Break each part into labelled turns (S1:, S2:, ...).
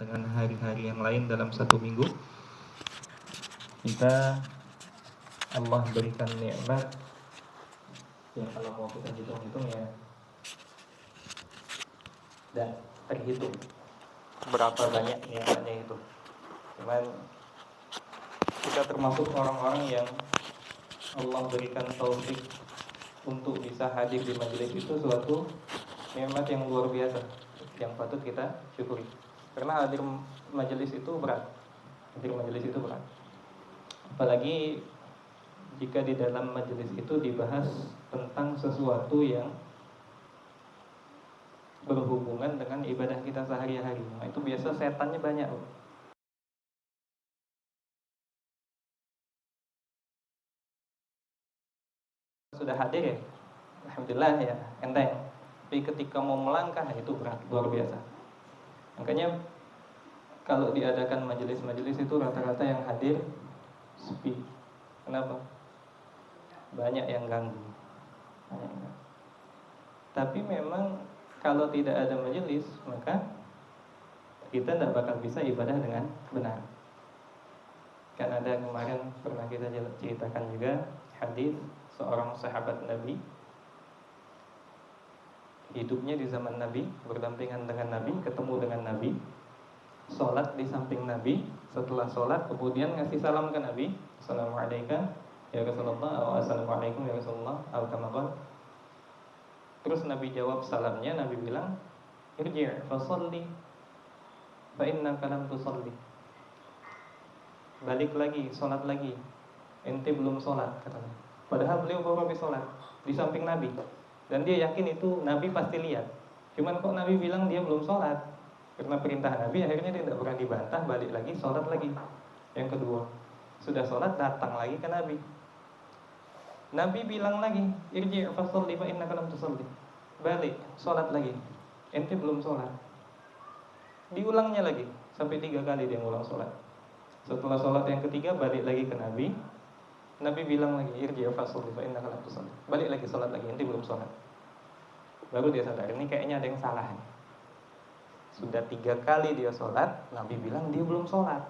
S1: dengan hari-hari yang lain dalam satu minggu, kita Allah berikan nikmat yang kalau mau kita hitung-hitung ya dan terhitung berapa banyak nikmatnya itu. Cuman kita termasuk orang-orang yang Allah berikan taufik untuk bisa hadir di majelis itu suatu nikmat yang luar biasa yang patut kita syukuri. Karena hadir majelis itu berat. Hadir majelis itu berat. Apalagi jika di dalam majelis itu dibahas tentang sesuatu yang berhubungan dengan ibadah kita sehari-hari. Nah, itu biasa setannya banyak. Sudah hadir ya, alhamdulillah ya, enteng. Tapi ketika mau melangkah itu berat, luar biasa. Makanya kalau diadakan majelis-majelis itu rata-rata yang hadir sepi. Kenapa? Banyak yang ganggu. Tapi memang kalau tidak ada majelis, maka kita tidak bakal bisa ibadah dengan benar. Kan ada kemarin pernah kita ceritakan juga hadis seorang sahabat Nabi, hidupnya di zaman Nabi, berdampingan dengan Nabi, ketemu dengan Nabi, sholat di samping Nabi, setelah sholat kemudian ngasih salam ke Nabi, Assalamualaikum ya Rasulullah, Assalamualaikum ya Rasulullah, al-kamakon. Terus Nabi jawab salamnya, Nabi bilang, irji' fasalli fa innaka lam tusalli. Balik lagi, sholat lagi, ente belum sholat katanya. Padahal beliau baru habis sholat di samping Nabi, dan dia yakin itu Nabi pasti lihat. Cuman kok Nabi bilang dia belum sholat? Karena perintah Nabi, akhirnya dia tidak berani bantah, balik lagi, sholat lagi. Yang kedua, sudah sholat, datang lagi ke Nabi. Nabi bilang lagi, irji' fasalli fa innaka lam tusalli. Balik, sholat lagi, ente belum sholat. Diulangnya lagi, sampai 3 kali dia ngulang sholat. Setelah sholat yang ketiga, balik lagi ke Nabi. Nabi bilang lagi, irji' fasalli fa innaka lam tusalli. Balik lagi, sholat lagi, ente belum sholat. Baru dia sadar, ini kayaknya ada yang salah. Sudah 3 kali dia sholat, Nabi bilang dia belum sholat.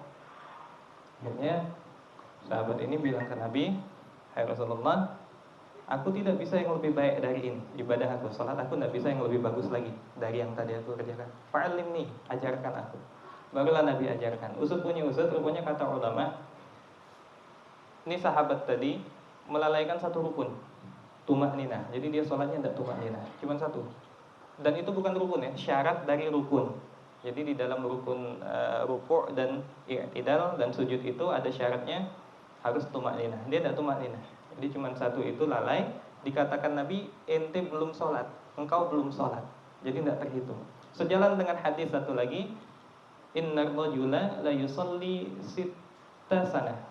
S1: Akhirnya sahabat ini bilang ke Nabi, hai Rasulullah, aku tidak bisa yang lebih baik dari ini. Ibadah aku, sholat aku tidak bisa yang lebih bagus lagi dari yang tadi aku kerjakan. Fa'alimni, ajarkan aku. Barulah Nabi ajarkan. Usut punya usut, rupanya kata ulama, ini sahabat tadi melalaikan satu rukun, tumakninah. Jadi dia sholatnya tidak tumakninah, cuma satu. Dan itu bukan rukun ya, syarat dari rukun. Jadi di dalam rukun ruku' dan i'tidal dan sujud itu ada syaratnya harus tumakninah. Dia tidak tumakninah. Jadi cuma satu itu lalai. Dikatakan Nabi, ente belum sholat, engkau belum sholat. Jadi tidak terhitung. Sejalan dengan hadis satu lagi, innar rajula la yusalli sitta sanah.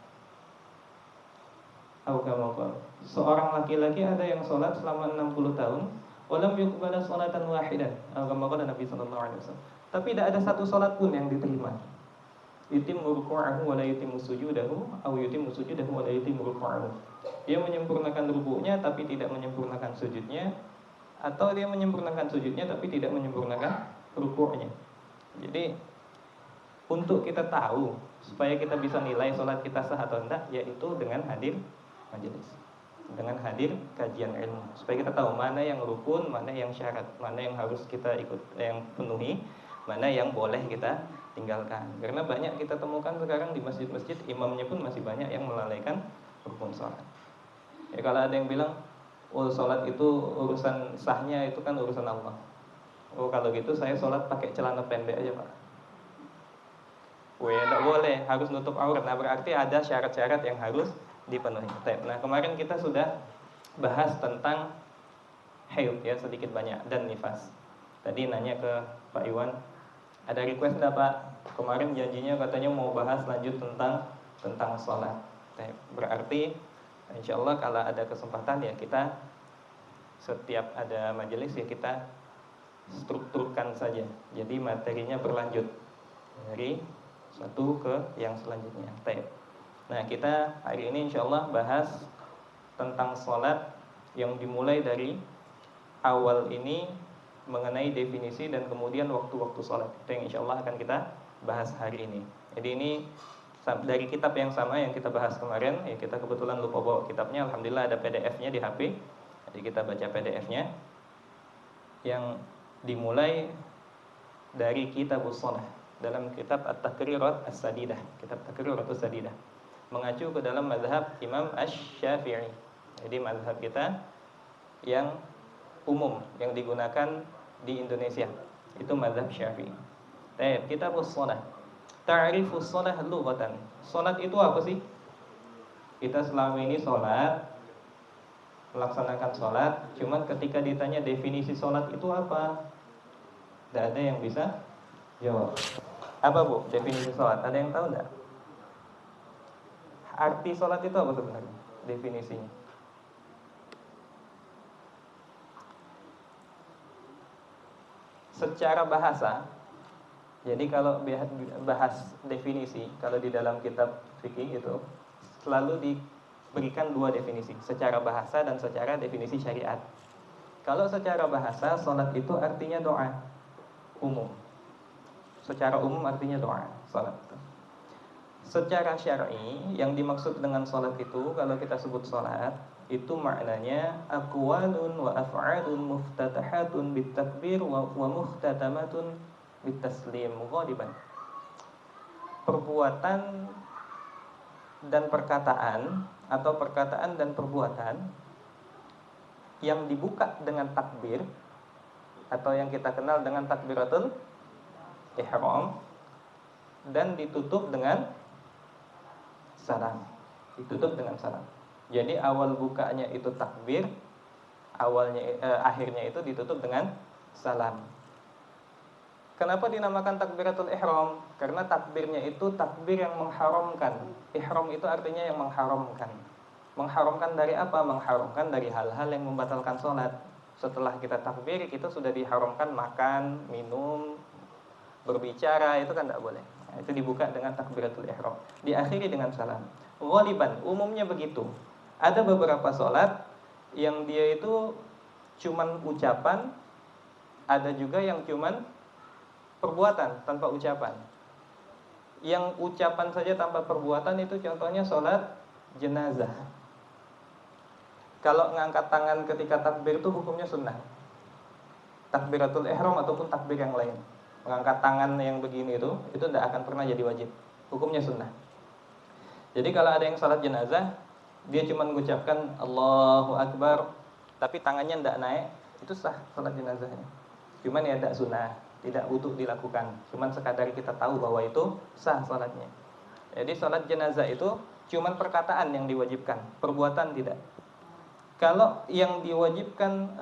S1: Seorang laki-laki ada yang sholat selama 60 tahun, walam yuqbala sholatan wahidan. Nabi sallallahu alaihi wasallam. Tapi tidak ada satu sholat pun yang diterima. Yutimmu ruku'ahu wa la yutimmu sujudahu, aw yutimmu sujudahu wa la yutimmu ruku'ahu. Dia menyempurnakan rukuknya tapi tidak menyempurnakan sujudnya, atau dia menyempurnakan sujudnya tapi tidak menyempurnakan rukuknya. Jadi untuk kita tahu supaya kita bisa nilai sholat kita sah atau tidak, yaitu dengan hadir majelis, dengan hadir kajian ilmu, supaya kita tahu mana yang rukun, mana yang syarat, mana yang harus kita ikut, yang penuhi, mana yang boleh kita tinggalkan. Karena banyak kita temukan sekarang di masjid-masjid, imamnya pun masih banyak yang melalaikan rukun sholat. Ya kalau ada yang bilang, oh sholat itu urusan sahnya itu kan urusan Allah. Oh kalau gitu saya sholat pakai celana pendek aja Pak. Tidak boleh, harus nutup aurat. Nah berarti ada syarat-syarat yang harus dipenuhi. Nah kemarin kita sudah bahas tentang haid ya, sedikit banyak, dan nifas. Tadi nanya ke Pak Iwan, ada request enggak Pak? Kemarin janjinya katanya mau bahas lanjut tentang sholat. Berarti insya Allah kalau ada kesempatan ya kita setiap ada majelis ya kita strukturkan saja. Jadi materinya berlanjut dari satu ke yang selanjutnya. Nah kita hari ini insya Allah bahas tentang sholat yang dimulai dari awal ini mengenai definisi dan kemudian waktu-waktu sholat. Itu yang insya Allah akan kita bahas hari ini. Jadi ini dari kitab yang sama yang kita bahas kemarin, ya kita kebetulan lupa bawa kitabnya, alhamdulillah ada PDF-nya di HP. Jadi kita baca PDF-nya yang dimulai dari Kitabus Shalah dalam kitab At-Taqrirat As-Sadidah, kitab Taqrirat As-Sadidah, mengacu ke dalam mazhab Imam Asy-Syafi'i. Jadi mazhab kita yang umum yang digunakan di Indonesia itu mazhab Syafi'i. Baik, Kitabus Shalah. Ta'rifus shalah lughatan. Salat itu apa sih? Kita selama ini salat, melaksanakan salat, cuman ketika ditanya definisi salat itu apa? Tidak ada yang bisa jawab. Apa Bu definisi salat? Ada yang tahu enggak? Arti salat itu apa sebenarnya? Definisinya. Secara bahasa, jadi kalau bahas definisi, kalau di dalam kitab fikih itu selalu diberikan dua definisi, secara bahasa dan secara definisi syariat. Kalau secara bahasa, salat itu artinya doa umum. Secara umum artinya doa, salat. Secara syar'i, yang dimaksud dengan salat itu, kalau kita sebut salat, itu maknanya aqwalun wa af'alun muftatahatun bitakbir wa muhtatamatun bitaslim ghaliban. Perbuatan dan perkataan atau perkataan dan perbuatan yang dibuka dengan takbir atau yang kita kenal dengan takbiratul ihram dan ditutup dengan salam. Ditutup dengan salam. Jadi awal bukanya itu takbir, akhirnya itu ditutup dengan salam. Kenapa dinamakan takbiratul ihram? Karena takbirnya itu takbir yang mengharamkan. Ihram itu artinya yang mengharamkan. Mengharamkan dari apa? Mengharamkan dari hal-hal yang membatalkan sholat. Setelah kita takbir, kita sudah diharamkan makan, minum, berbicara, itu kan tidak boleh. Nah, itu dibuka dengan takbiratul ihram. Diakhiri dengan salam. Ghaliban, umumnya begitu. Ada beberapa sholat yang dia itu cuman ucapan, ada juga yang cuman perbuatan tanpa ucapan. Yang ucapan saja tanpa perbuatan itu contohnya sholat jenazah. Kalau ngangkat tangan ketika takbir itu hukumnya sunnah. Takbiratul ihram ataupun takbir yang lain. Mengangkat tangan yang begini itu tidak akan pernah jadi wajib. Hukumnya sunnah. Jadi kalau ada yang sholat jenazah, dia cuma mengucapkan Allahu Akbar, tapi tangannya tidak naik, itu sah sholat jenazahnya. Cuman ya tidak sunnah, tidak utuh dilakukan. Cuman sekadar kita tahu bahwa itu sah sholatnya. Jadi sholat jenazah itu cuman perkataan yang diwajibkan, perbuatan tidak. Kalau yang diwajibkan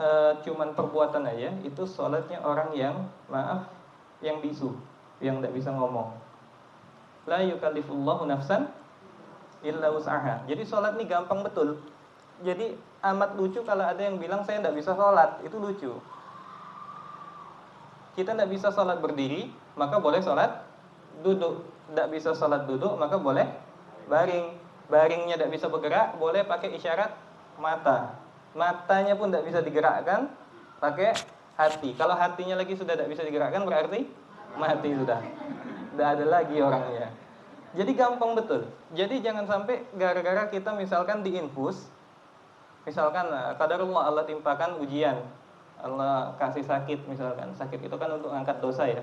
S1: cuman perbuatan aja, itu sholatnya orang yang yang bisu, yang tidak bisa ngomong. La yukallifullahu nafsan illa wus'aha. Jadi sholat ini gampang betul. Jadi amat lucu kalau ada yang bilang saya tidak bisa sholat, itu lucu. Kita tidak bisa sholat berdiri, maka boleh sholat duduk. Tidak bisa sholat duduk, maka boleh baring. Baringnya tidak bisa bergerak, boleh pakai isyarat mata. Matanya pun tidak bisa digerakkan, pakai hati. Kalau hatinya lagi sudah tidak bisa digerakkan, berarti mati sudah. Tidak ada lagi orangnya. Jadi gampang betul. Jadi jangan sampai gara-gara kita misalkan diinfus, misalkan qadarullah Allah timpakan ujian, Allah kasih sakit misalkan. Sakit itu kan untuk angkat dosa ya.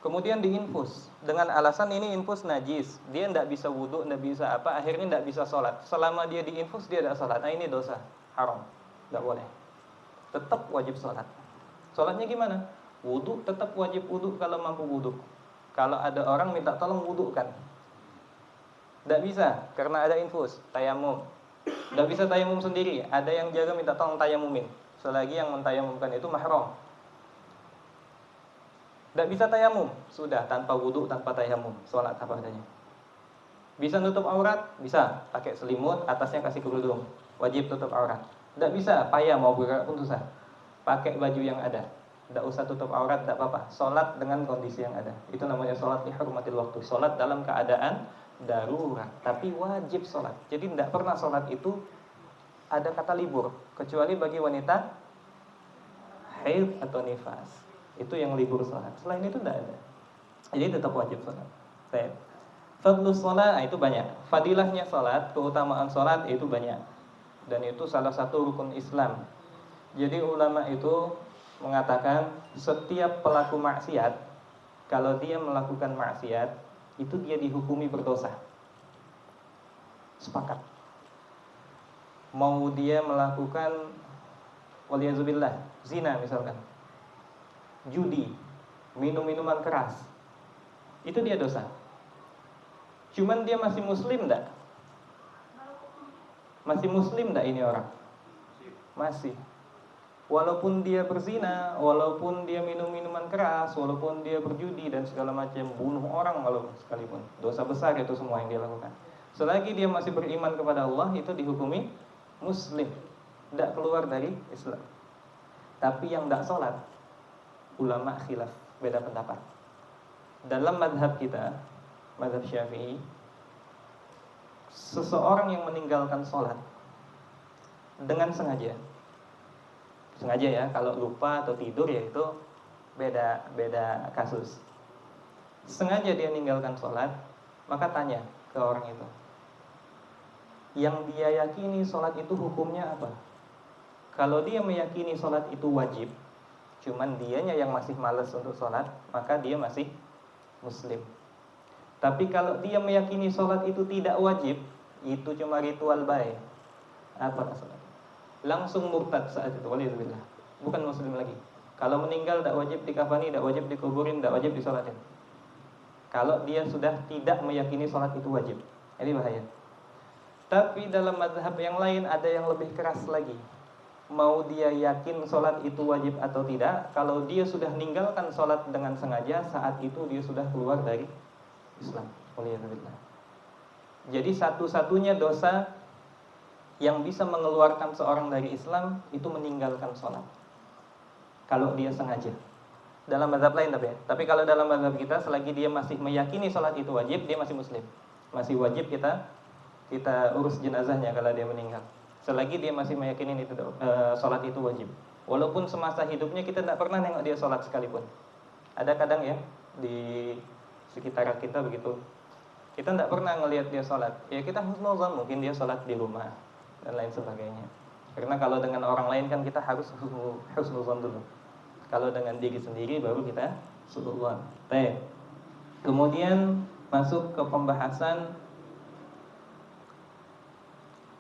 S1: Kemudian diinfus dengan alasan ini infus najis, dia tidak bisa wudhu, tidak bisa apa, akhirnya tidak bisa sholat. Selama dia diinfus dia tidak sholat. Nah ini dosa, haram, tidak boleh. Tetap wajib sholat. Sholatnya gimana? Wudhu tetap wajib wudhu kalau mampu wudhu. Kalau ada orang minta tolong wudhukan, tidak bisa karena ada infus, tayamum. Tidak bisa tayamum sendiri, ada yang jaga minta tolong tayamumin. Selagi yang mentayamumkan itu mahram. Tidak bisa tayamum, sudah tanpa wudhu, tanpa tayamum, sholat apa adanya. Bisa nutup aurat, bisa pakai selimut, atasnya kasih kerudung, wajib tutup aurat. Tidak bisa, payah mau bergerak pun susah, pakai baju yang ada. Tidak usah tutup aurat, tidak apa-apa. Sholat dengan kondisi yang ada. Itu namanya sholat ihrumatil waktu. Sholat dalam keadaan darurat, tapi wajib sholat. Jadi tidak pernah sholat itu ada kata libur, kecuali bagi wanita haid atau nifas. Itu yang libur sholat. Selain itu tidak ada. Jadi tetap wajib sholat. Baik. Fadlus sholat itu banyak. Fadilahnya sholat, keutamaan sholat itu banyak. Dan itu salah satu rukun Islam. Jadi ulama itu mengatakan setiap pelaku maksiat, kalau dia melakukan maksiat, itu dia dihukumi berdosa. Sepakat. Mau dia melakukan waliyazubillah, zina misalkan, judi, minum-minuman keras, itu dia dosa. Cuman dia masih muslim enggak? Masih muslim enggak ini orang? Masih. Walaupun dia berzina, walaupun dia minum minuman keras, walaupun dia berjudi dan segala macam, bunuh orang walaupun sekalipun, dosa besar itu semua yang dia lakukan. Selagi dia masih beriman kepada Allah, itu dihukumi muslim, tidak keluar dari Islam. Tapi yang tidak sholat, ulama khilaf, beda pendapat. Dalam madhab kita, madhab Syafi'i, seseorang yang meninggalkan sholat dengan sengaja ya, kalau lupa atau tidur ya itu beda kasus. Sengaja dia meninggalkan sholat, maka tanya ke orang itu, yang dia yakini sholat itu hukumnya apa? Kalau dia meyakini sholat itu wajib, cuman dianya yang masih malas untuk sholat, maka dia masih muslim. Tapi kalau dia meyakini sholat itu tidak wajib, itu cuma ritual baik, apa sholat? Langsung murtad saat itu, waliyadzubillah, bukan muslim lagi. Kalau meninggal tidak wajib dikafani, tidak wajib dikuburin, tidak wajib disolatin. Kalau dia sudah tidak meyakini sholat itu wajib, ini bahaya. Tapi dalam mazhab yang lain ada yang lebih keras lagi. Mau dia yakin sholat itu wajib atau tidak, kalau dia sudah meninggalkan sholat dengan sengaja, saat itu dia sudah keluar dari Islam. Waliyadzubillah. Jadi satu-satunya dosa yang bisa mengeluarkan seorang dari Islam itu meninggalkan sholat, kalau dia sengaja. Dalam mazhab lain tapi kalau dalam mazhab kita, selagi dia masih meyakini sholat itu wajib, dia masih muslim. Masih wajib kita urus jenazahnya kalau dia meninggal. Selagi dia masih meyakini itu sholat itu wajib. Walaupun semasa hidupnya kita tidak pernah nengok dia sholat sekalipun. Ada kadang ya di sekitar kita begitu, kita tidak pernah ngelihat dia sholat. Ya kita husnuzan, mungkin dia sholat di rumah dan lain sebagainya. Karena kalau dengan orang lain kan kita harus husnuzan dulu. Kalau dengan diri sendiri baru kita suudzon. Kemudian masuk ke pembahasan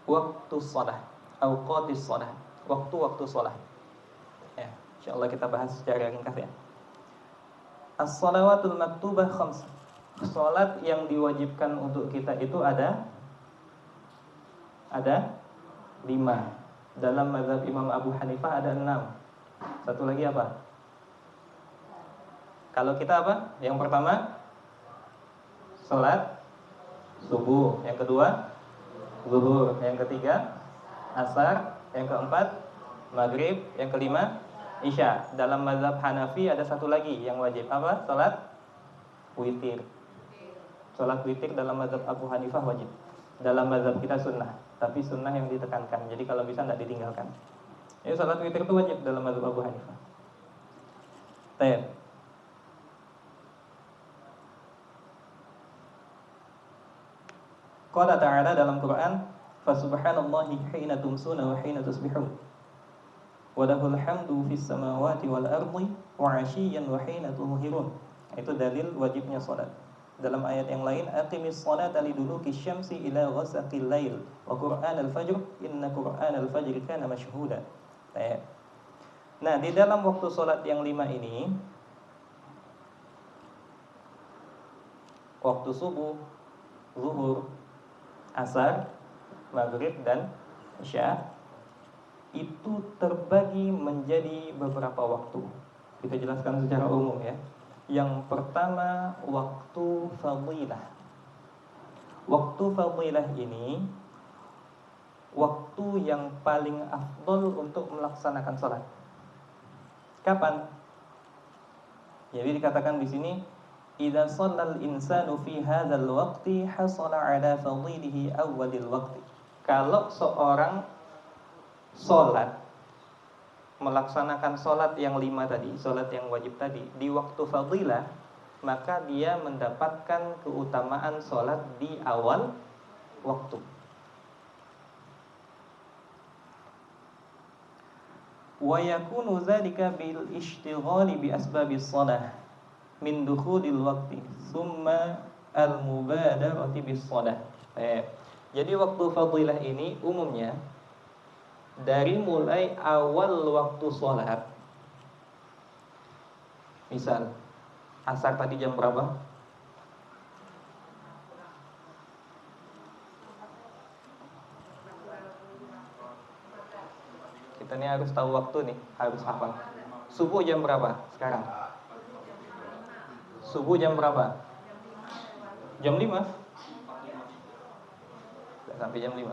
S1: waktu shalah, awqatis shalah, waktu-waktu shalah. Ya, insyaallah kita bahas secara ringkas ya. As-shalawatul maktubah khams. Salat yang diwajibkan untuk kita itu ada 5. Dalam mazhab Imam Abu Hanifah ada 6. Satu lagi apa? Kalau kita apa? Yang pertama salat subuh, yang kedua zuhur, yang ketiga asar, yang keempat maghrib, yang kelima isya. Dalam mazhab Hanafi ada satu lagi yang wajib, apa? Salat witir. Salat witir dalam mazhab Abu Hanifah wajib. Dalam mazhab kita sunnah, tapi sunnah yang ditekankan. Jadi kalau bisa tidak ditinggalkan. Jadi salat witir itu wajib dalam mazhab Abu Hanifah. Baik. Qala ta'ala dalam Quran, fa subhanallahi hina tumsuna wa hina tusbihun. Wa lahul hamdu fis samawati wal ardi wa 'ashiyyan wa hina tudhhirun. Itu dalil wajibnya salat. Dalam ayat yang lain, aqimis salata liduluki syamsi ila ghasaqil lail wa qur'anal fajr inna qur'anal fajri kana mashhuda. Nah, di dalam waktu salat yang 5 ini, waktu subuh, zuhur, asar, maghrib dan isya, itu terbagi menjadi beberapa waktu. Kita jelaskan secara umum ya. Yang pertama, waktu fadilah. Waktu fadilah ini waktu yang paling afdol untuk melaksanakan salat. Kapan? Jadi dikatakan di sini, idza shallal insanu fi hadzal waqti hasala ala fadilihi awwalil waqti. Kalau seorang salat, melaksanakan salat yang 5 tadi, salat yang wajib tadi, di waktu fadilah, maka dia mendapatkan keutamaan sholat di awal waktu. Wa yakunu dzalika bil ishtighali bi asbabis shalah min dukhulil waqti summa al mubadarati bis shalah. Jadi waktu fadilah ini umumnya dari mulai awal waktu sholat. Misal asar tadi jam berapa? Kita nih harus tahu waktu nih, harus hafal. Subuh jam berapa sekarang? Subuh jam berapa? Jam 5? Tidak sampai jam 5.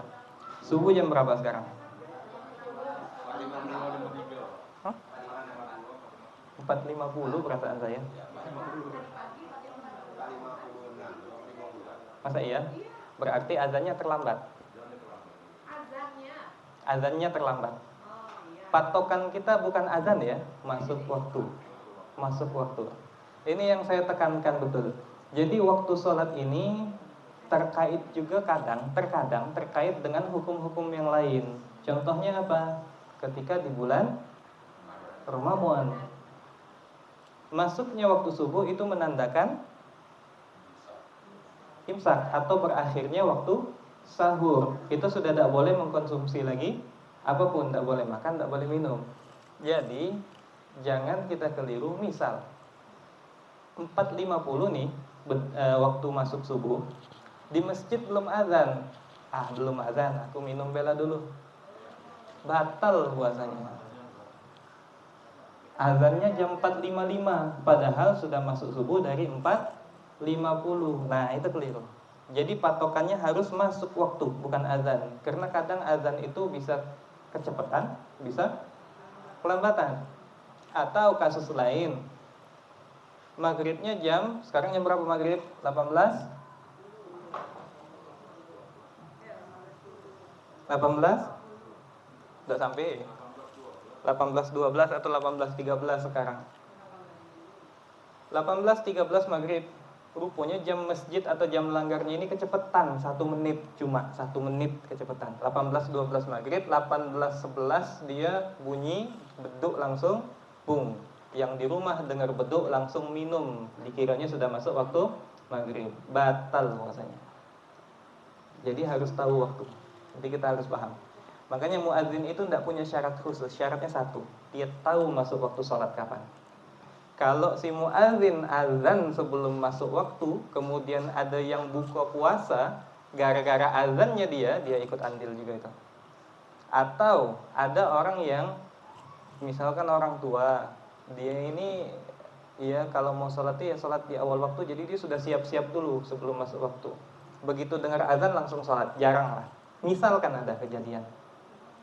S1: Subuh jam berapa sekarang? 4.50 perasaan saya. Masa iya? Berarti azannya terlambat. Azannya terlambat. Patokan kita bukan azan ya, masuk waktu. Masuk waktu. Ini yang saya tekankan betul. Jadi waktu sholat ini terkait juga terkadang terkait dengan hukum-hukum yang lain. Contohnya apa? Ketika di bulan Ramadan, masuknya waktu subuh itu menandakan imsak atau berakhirnya waktu sahur. Itu sudah tidak boleh mengkonsumsi lagi apapun, tidak boleh makan, tidak boleh minum. Jadi jangan kita keliru. Misal 4.50 nih waktu masuk subuh, di masjid belum azan. Belum azan, aku minum bela dulu. Batal puasanya. Azannya jam 4.55, padahal sudah masuk subuh dari 4.50. Nah, itu keliru. Jadi patokannya harus masuk waktu, bukan azan. Karena kadang azan itu bisa kecepatan, bisa kelambatan. Atau kasus lain, maghribnya sekarang jam berapa maghrib? 18? 18? Udah sampai 18.12 atau 18.13 sekarang. 18.13 maghrib. Rupanya jam masjid atau jam langgarnya ini kecepatan 1 menit, cuma 1 menit kecepatan. 18.12 maghrib, 18.11 dia bunyi beduk langsung bung. Yang di rumah dengar beduk langsung minum, dikiranya sudah masuk waktu maghrib. Batal puasanya. Jadi harus tahu waktu. Nanti kita harus paham. Makanya muadzin itu tidak punya syarat khusus. Syaratnya satu, dia tahu masuk waktu sholat kapan. Kalau si muadzin azan sebelum masuk waktu, kemudian ada yang buka puasa, gara-gara azannya dia ikut andil juga itu. Atau ada orang yang, misalkan orang tua, dia ini ya kalau mau sholat ya sholat di awal waktu, jadi dia sudah siap-siap dulu sebelum masuk waktu. Begitu dengar azan langsung sholat, jarang lah. Misalkan ada kejadian,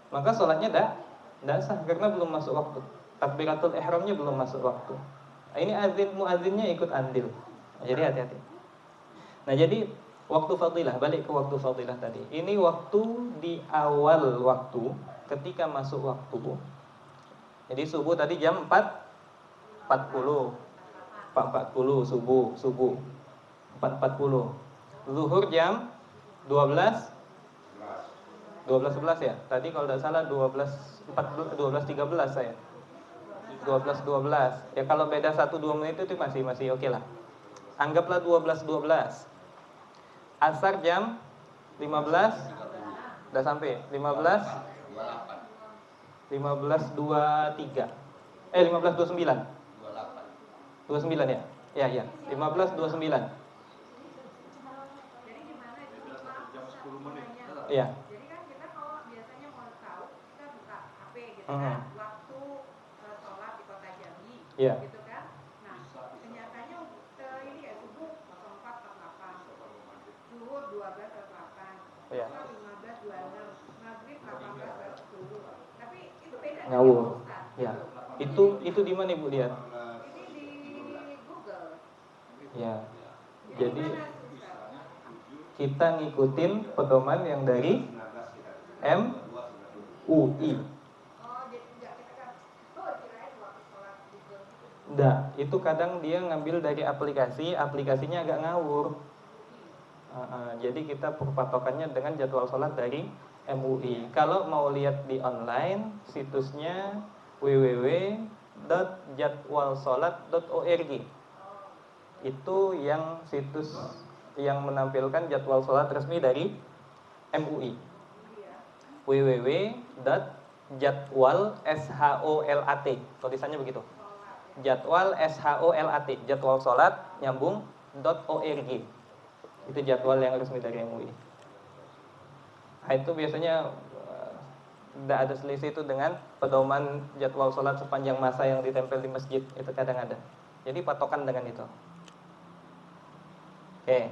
S1: maka sholatnya tidak sah karena belum masuk waktu. Takbiratul ihramnya belum masuk waktu. Nah, ini muadzinnya ikut andil. Jadi hati-hati. Nah, jadi waktu fadilah, balik ke waktu fadilah tadi. Ini waktu di awal waktu, ketika masuk waktu. Jadi subuh tadi jam 4.40 subuh 4.40. Zuhur jam 12.11 ya. Tadi kalau tidak salah 12.13 saya. 12.12. Ya kalau beda 1-2 menit itu masih oke lah. Anggaplah 12.12. Asar jam 15. Udah sampai 15.23. 15.29. 29 ya? Ya. 15.29. Iya.
S2: Jadi kan kita kalau biasanya mau tahu, kita buka HP gitu kan, waktu sholat di kota Jambi, gitu kan. Nah, kenyataannya ini ya subuh 04.48, zuhur 12.48, asar 15.26, maghrib 18.10. Tapi itu beda.
S1: Ngawur. Ya. Itu di mana Ibu lihat?
S2: Ini di Google.
S1: Ya. Jadi kita ngikutin pedoman yang dari MUI.
S2: Oh, jadi enggak kita kan. Oh, kirain waktu sholat Google.
S1: Enggak, itu kadang dia ngambil dari aplikasi, aplikasinya agak ngawur. Jadi kita patokannya dengan jadwal sholat dari MUI. Kalau mau lihat di online, situsnya www.jadwalsholat.org. Itu yang situs yang menampilkan jadwal sholat resmi dari MUI. www.jadwalsholat, tulisannya begitu. Jadwal SHOLAT, jadwal sholat nyambung .org. Itu jadwal yang resmi dari MUI. Nah, itu biasanya tidak ada selisih itu dengan pedoman jadwal sholat sepanjang masa yang ditempel di masjid. Itu kadang ada. Jadi patokan dengan itu. Oke.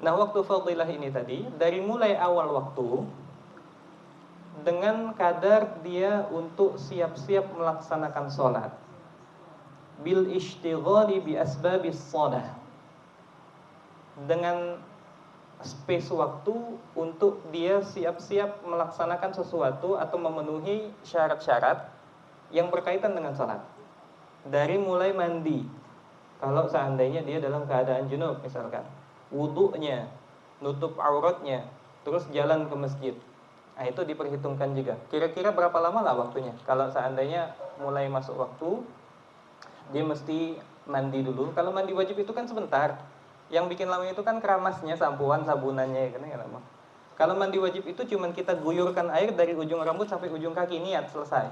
S1: Nah, waktu fadilah ini tadi dari mulai awal waktu dengan kadar dia untuk siap-siap melaksanakan sholat bil ishtighali bi asbabis shalah, dengan space waktu untuk dia siap-siap melaksanakan sesuatu atau memenuhi syarat-syarat yang berkaitan dengan sholat. Dari mulai mandi, kalau seandainya dia dalam keadaan junub misalkan, wudunya, nutup auratnya, terus jalan ke masjid. Nah, itu diperhitungkan juga. Kira-kira berapa lama lah waktunya? Kalau seandainya mulai masuk waktu, dia mesti mandi dulu. Kalau mandi wajib itu kan sebentar. Yang bikin lama itu kan keramasnya, sampuan, sabunannya, kan ya lama. Kalau mandi wajib itu cuman kita guyurkan air dari ujung rambut sampai ujung kaki, niat selesai.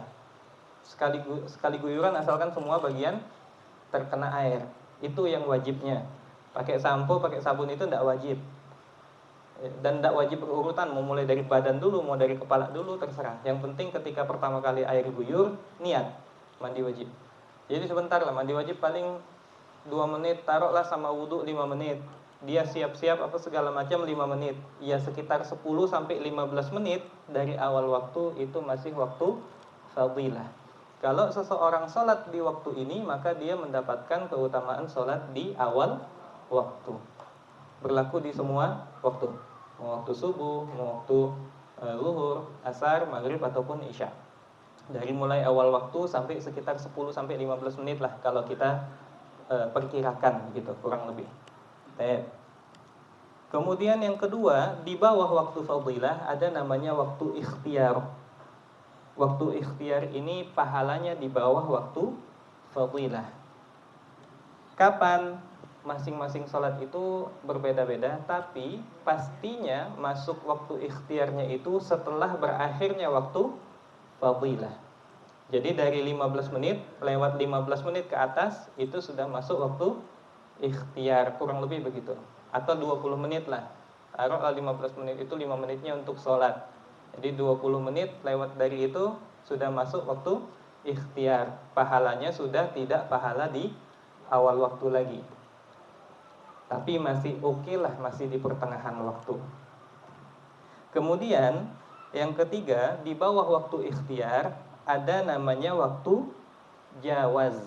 S1: Sekali guyuran asalkan semua bagian terkena air. Itu yang wajibnya. Pakai sampo, pakai sabun itu tidak wajib. Dan tidak wajib berurutan, mau mulai dari badan dulu, mau dari kepala dulu, terserah. Yang penting ketika pertama kali air guyur, niat mandi wajib. Jadi sebentar lah, mandi wajib paling 2 menit, taruhlah sama wudu 5 menit. Dia siap-siap apa segala macam 5 menit. Ya sekitar 10 sampai 15 menit dari awal waktu itu masih waktu fadilah. Kalau seseorang sholat di waktu ini, maka dia mendapatkan keutamaan sholat di awal waktu. Berlaku di semua waktu. Mau waktu subuh, mau waktu zuhur, asar, maghrib ataupun isya. Dari mulai awal waktu sampai sekitar 10 sampai 15 menit lah kalau kita perkirakan gitu, kurang lebih. Kemudian yang kedua, di bawah waktu fadilah ada namanya waktu ikhtiar. Waktu ikhtiar ini pahalanya di bawah waktu fadilah. Kapan? Masing-masing sholat itu berbeda-beda, tapi pastinya masuk waktu ikhtiarnya itu setelah berakhirnya waktu fadilah. Jadi dari 15 menit, lewat 15 menit ke atas, itu sudah masuk waktu ikhtiar, kurang lebih begitu. Atau 20 menit lah. Taruhlah 15 menit itu 5 menitnya untuk sholat. Jadi 20 menit lewat dari itu sudah masuk waktu ikhtiar. Pahalanya sudah tidak pahala di awal waktu lagi. Tapi masih oke lah, masih di pertengahan waktu. Kemudian yang ketiga, di bawah waktu ikhtiar ada namanya waktu jawaz.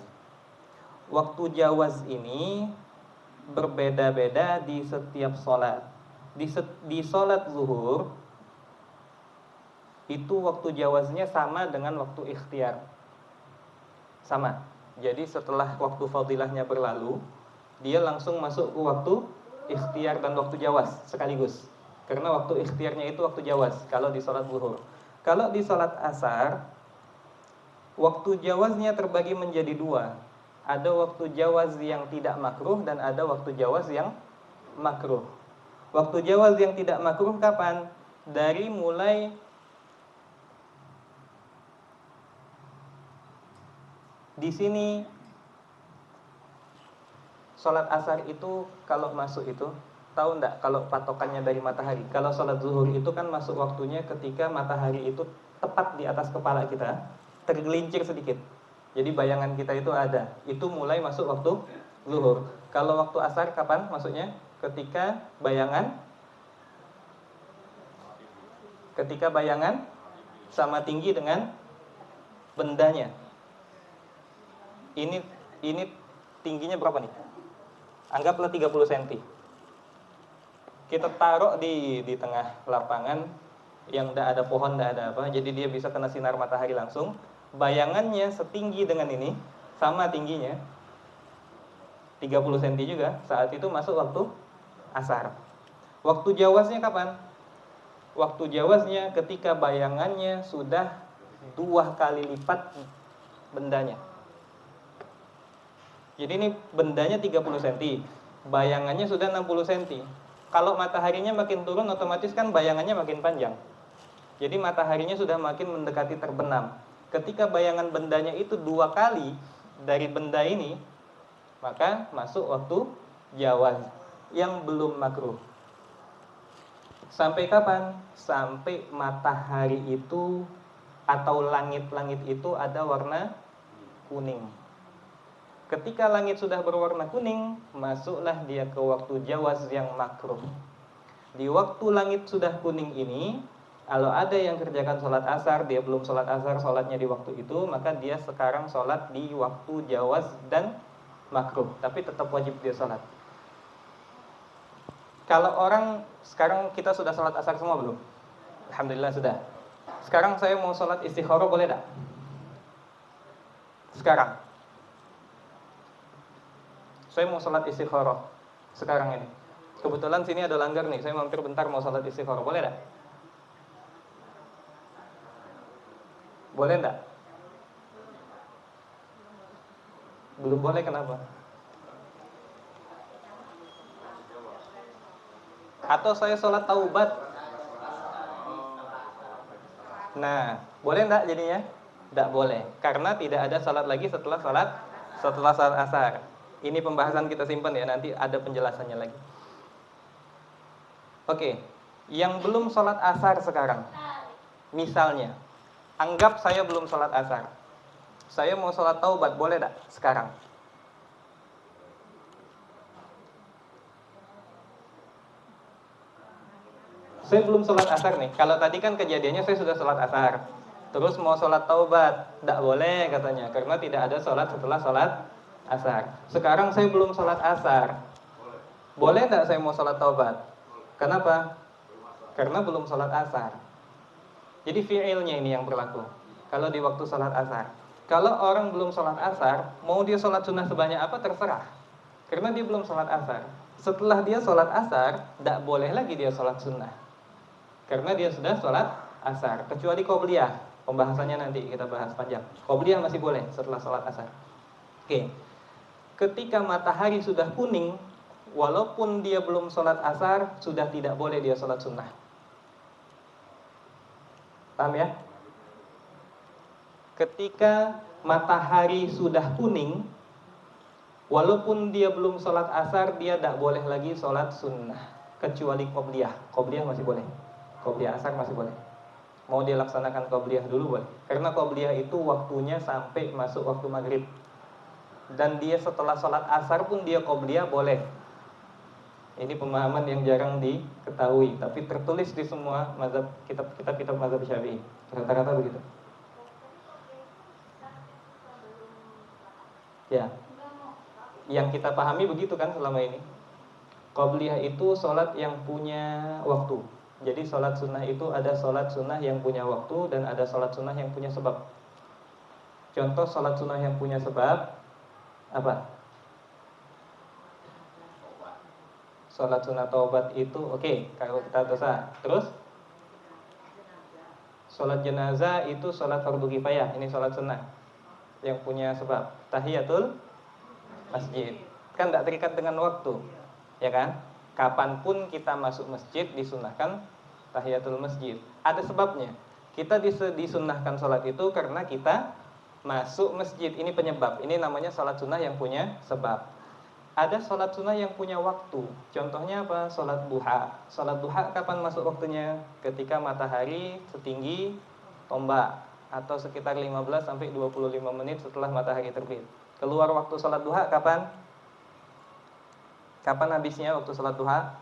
S1: Waktu jawaz ini berbeda-beda di setiap sholat. Di sholat zuhur itu waktu jawaznya sama dengan waktu ikhtiar. Sama. Jadi setelah waktu fadilahnya berlalu, dia langsung masuk ke waktu ikhtiar dan waktu jawaz sekaligus. Karena waktu ikhtiarnya itu waktu jawaz kalau di sholat zuhur. Kalau di sholat asar, waktu jawaznya terbagi menjadi 2. Ada waktu jawaz yang tidak makruh dan ada waktu jawaz yang makruh. Waktu jawaz yang tidak makruh kapan? Dari mulai di sini sholat asar itu kalau masuk itu, tahu enggak kalau patokannya dari matahari? Kalau sholat zuhur itu kan masuk waktunya ketika matahari itu tepat di atas kepala kita, tergelincir sedikit. Jadi bayangan kita itu ada. Itu mulai masuk waktu zuhur. Kalau waktu asar kapan masuknya? Ketika bayangan sama tinggi dengan bendanya. Ini tingginya berapa nih? Anggaplah 30 cm. Kita taruh di tengah lapangan yang tidak ada pohon, tidak ada apa. Jadi dia bisa kena sinar matahari langsung. Bayangannya setinggi dengan ini sama tingginya, 30 cm juga, saat itu masuk waktu asar. Waktu jawaznya kapan? Waktu jawaznya ketika bayangannya sudah 2 kali lipat bendanya. Jadi ini bendanya 30 cm, bayangannya sudah 60 cm. Kalau mataharinya makin turun, otomatis kan bayangannya makin panjang. Jadi mataharinya sudah makin mendekati terbenam. Ketika bayangan bendanya itu 2 kali dari benda ini, maka masuk waktu jawaz yang belum makruh. Sampai kapan? Sampai matahari itu atau langit-langit itu ada warna kuning. Ketika langit sudah berwarna kuning, masuklah dia ke waktu jawaz yang makruh. Di waktu langit sudah kuning ini, kalau ada yang kerjakan sholat asar, dia belum sholat asar, sholatnya di waktu itu, maka dia sekarang sholat di waktu jawaz dan makruh, tapi tetap wajib dia sholat. Kalau orang, sekarang kita sudah sholat asar semua belum? Alhamdulillah sudah. Sekarang saya mau sholat istikharah, boleh tak? Sekarang saya mau sholat istikharah sekarang ini. Kebetulan sini ada langgar nih, saya mampir bentar mau sholat istikharah, boleh tak? Boleh tak? Belum boleh, kenapa? Atau saya sholat taubat. Nah, boleh enggak jadinya? Tidak boleh, karena tidak ada sholat lagi setelah sholat asar. Ini pembahasan kita simpan ya, nanti ada penjelasannya lagi. Oke, yang belum sholat asar sekarang, misalnya, anggap saya belum sholat asar, saya mau sholat taubat, boleh enggak sekarang? Saya belum sholat asar nih. Kalau tadi kan kejadiannya saya sudah sholat asar, terus mau sholat taubat, tidak boleh katanya, karena tidak ada sholat setelah sholat asar. Sekarang saya belum sholat asar, boleh tidak saya mau sholat taubat? Kenapa? Karena belum sholat asar. Jadi fi'ilnya ini yang berlaku. Kalau di waktu sholat asar, kalau orang belum sholat asar, mau dia sholat sunnah sebanyak apa terserah, karena dia belum sholat asar. Setelah dia sholat asar, tidak boleh lagi dia sholat sunnah, karena dia sudah sholat asar. Kecuali qobliyah, pembahasannya nanti kita bahas panjang. Qobliyah masih boleh setelah sholat asar. Oke. Ketika matahari sudah kuning, walaupun dia belum sholat asar, sudah tidak boleh dia sholat sunnah. Paham ya? Ketika matahari sudah kuning, walaupun dia belum sholat asar, dia tidak boleh lagi sholat sunnah, kecuali qobliyah. Qobliyah masih boleh, qobliyah asar masih boleh. Mau dia laksanakan qobliyah dulu boleh, karena qobliyah itu waktunya sampai masuk waktu maghrib, dan dia setelah sholat asar pun dia qobliyah boleh. Ini pemahaman yang jarang diketahui, tapi tertulis di semua mazhab, kitab-kitab mazhab Syafi'i. Rata-rata begitu. Ya, yang kita pahami begitu kan selama ini. Qobliyah itu sholat yang punya waktu. Jadi sholat sunnah itu ada sholat sunnah yang punya waktu, dan ada sholat sunnah yang punya sebab. Contoh sholat sunnah yang punya sebab apa? Sholat sunnah taubat itu oke, kalau kita dosa. Terus sholat jenazah itu sholat fardu kifayah. Ini sholat sunnah yang punya sebab. Tahiyatul masjid kan tidak terikat dengan waktu, ya kan? Kapanpun kita masuk masjid disunnahkan tahiyatul masjid. Ada sebabnya. Kita disunnahkan sholat itu karena kita masuk masjid. Ini penyebab. Ini namanya sholat sunnah yang punya sebab. Ada sholat sunnah yang punya waktu. Contohnya apa? Sholat duha. Sholat duha kapan masuk waktunya? Ketika matahari setinggi tombak, atau sekitar 15 sampai 25 menit setelah matahari terbit. Keluar waktu sholat duha kapan? Kapan habisnya waktu sholat duha?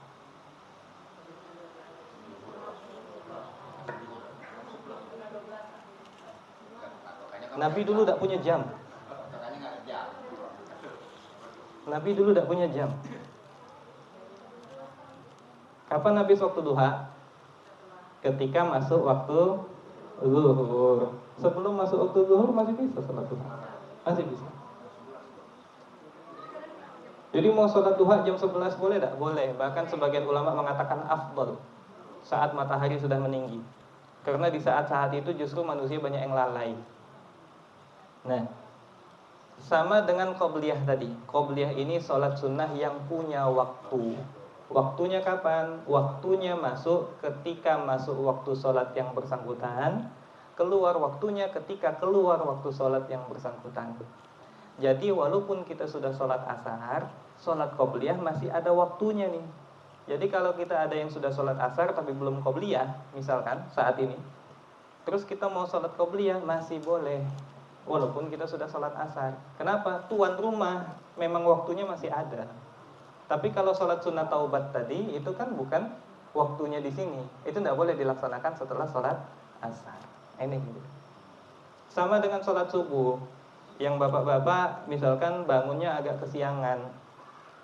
S1: Nabi dulu tidak punya jam. Nabi dulu tidak punya jam. Kapan habis waktu duha? Ketika masuk waktu zuhur. Sebelum masuk waktu zuhur masih bisa sholat duha, masih bisa. Jadi mau sholat duha jam 11 boleh tak? Boleh. Bahkan sebagian ulama mengatakan afdal saat matahari sudah meninggi. Karena di saat-saat itu justru manusia banyak yang lalai. Nah, sama dengan qobliyah tadi. Qobliyah ini sholat sunnah yang punya waktu. Waktunya kapan? Waktunya masuk ketika masuk waktu sholat yang bersangkutan. Keluar waktunya ketika keluar waktu sholat yang bersangkutan. Jadi walaupun kita sudah sholat asar, sholat qobliyah masih ada waktunya nih. Jadi kalau kita ada yang sudah sholat asar tapi belum qobliyah, misalkan saat ini, terus kita mau sholat qobliyah masih boleh, walaupun kita sudah sholat asar. Kenapa? Tuan rumah memang waktunya masih ada. Tapi kalau sholat sunnah taubat tadi itu kan bukan waktunya di sini. Itu tidak boleh dilaksanakan setelah sholat asar. Ini gitu. Sama dengan sholat subuh. Yang bapak-bapak misalkan bangunnya agak kesiangan,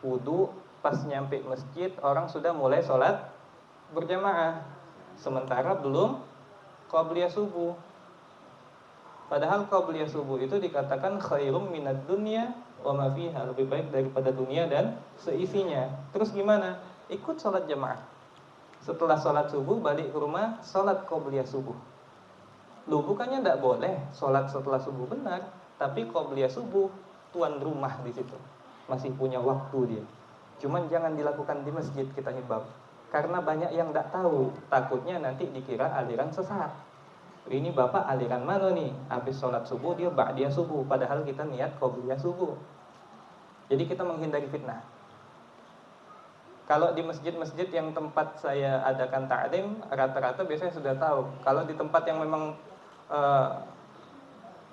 S1: wudu, pas nyampe masjid orang sudah mulai sholat berjamaah, sementara belum qobliyah subuh. Padahal qobliyah subuh itu dikatakan khairum minad dunya wa ma fiha, lebih baik daripada dunia dan seisinya. Terus gimana? Ikut sholat jamaah. Setelah sholat subuh balik ke rumah, sholat qobliyah subuh. Loh, bukannya tidak boleh sholat setelah subuh, benar, tapi qobliyah subuh tuan rumah di situ masih punya waktu dia. Cuman jangan dilakukan di masjid, kita himbau. Karena banyak yang tidak tahu, takutnya nanti dikira aliran sesat. Ini bapak aliran mana nih? Habis sholat subuh dia ba'diyah subuh, padahal kita niat qobliyah subuh. Jadi kita menghindari fitnah. Kalau di masjid-masjid yang tempat saya adakan ta'lim, rata-rata biasanya sudah tahu. Kalau di tempat yang memang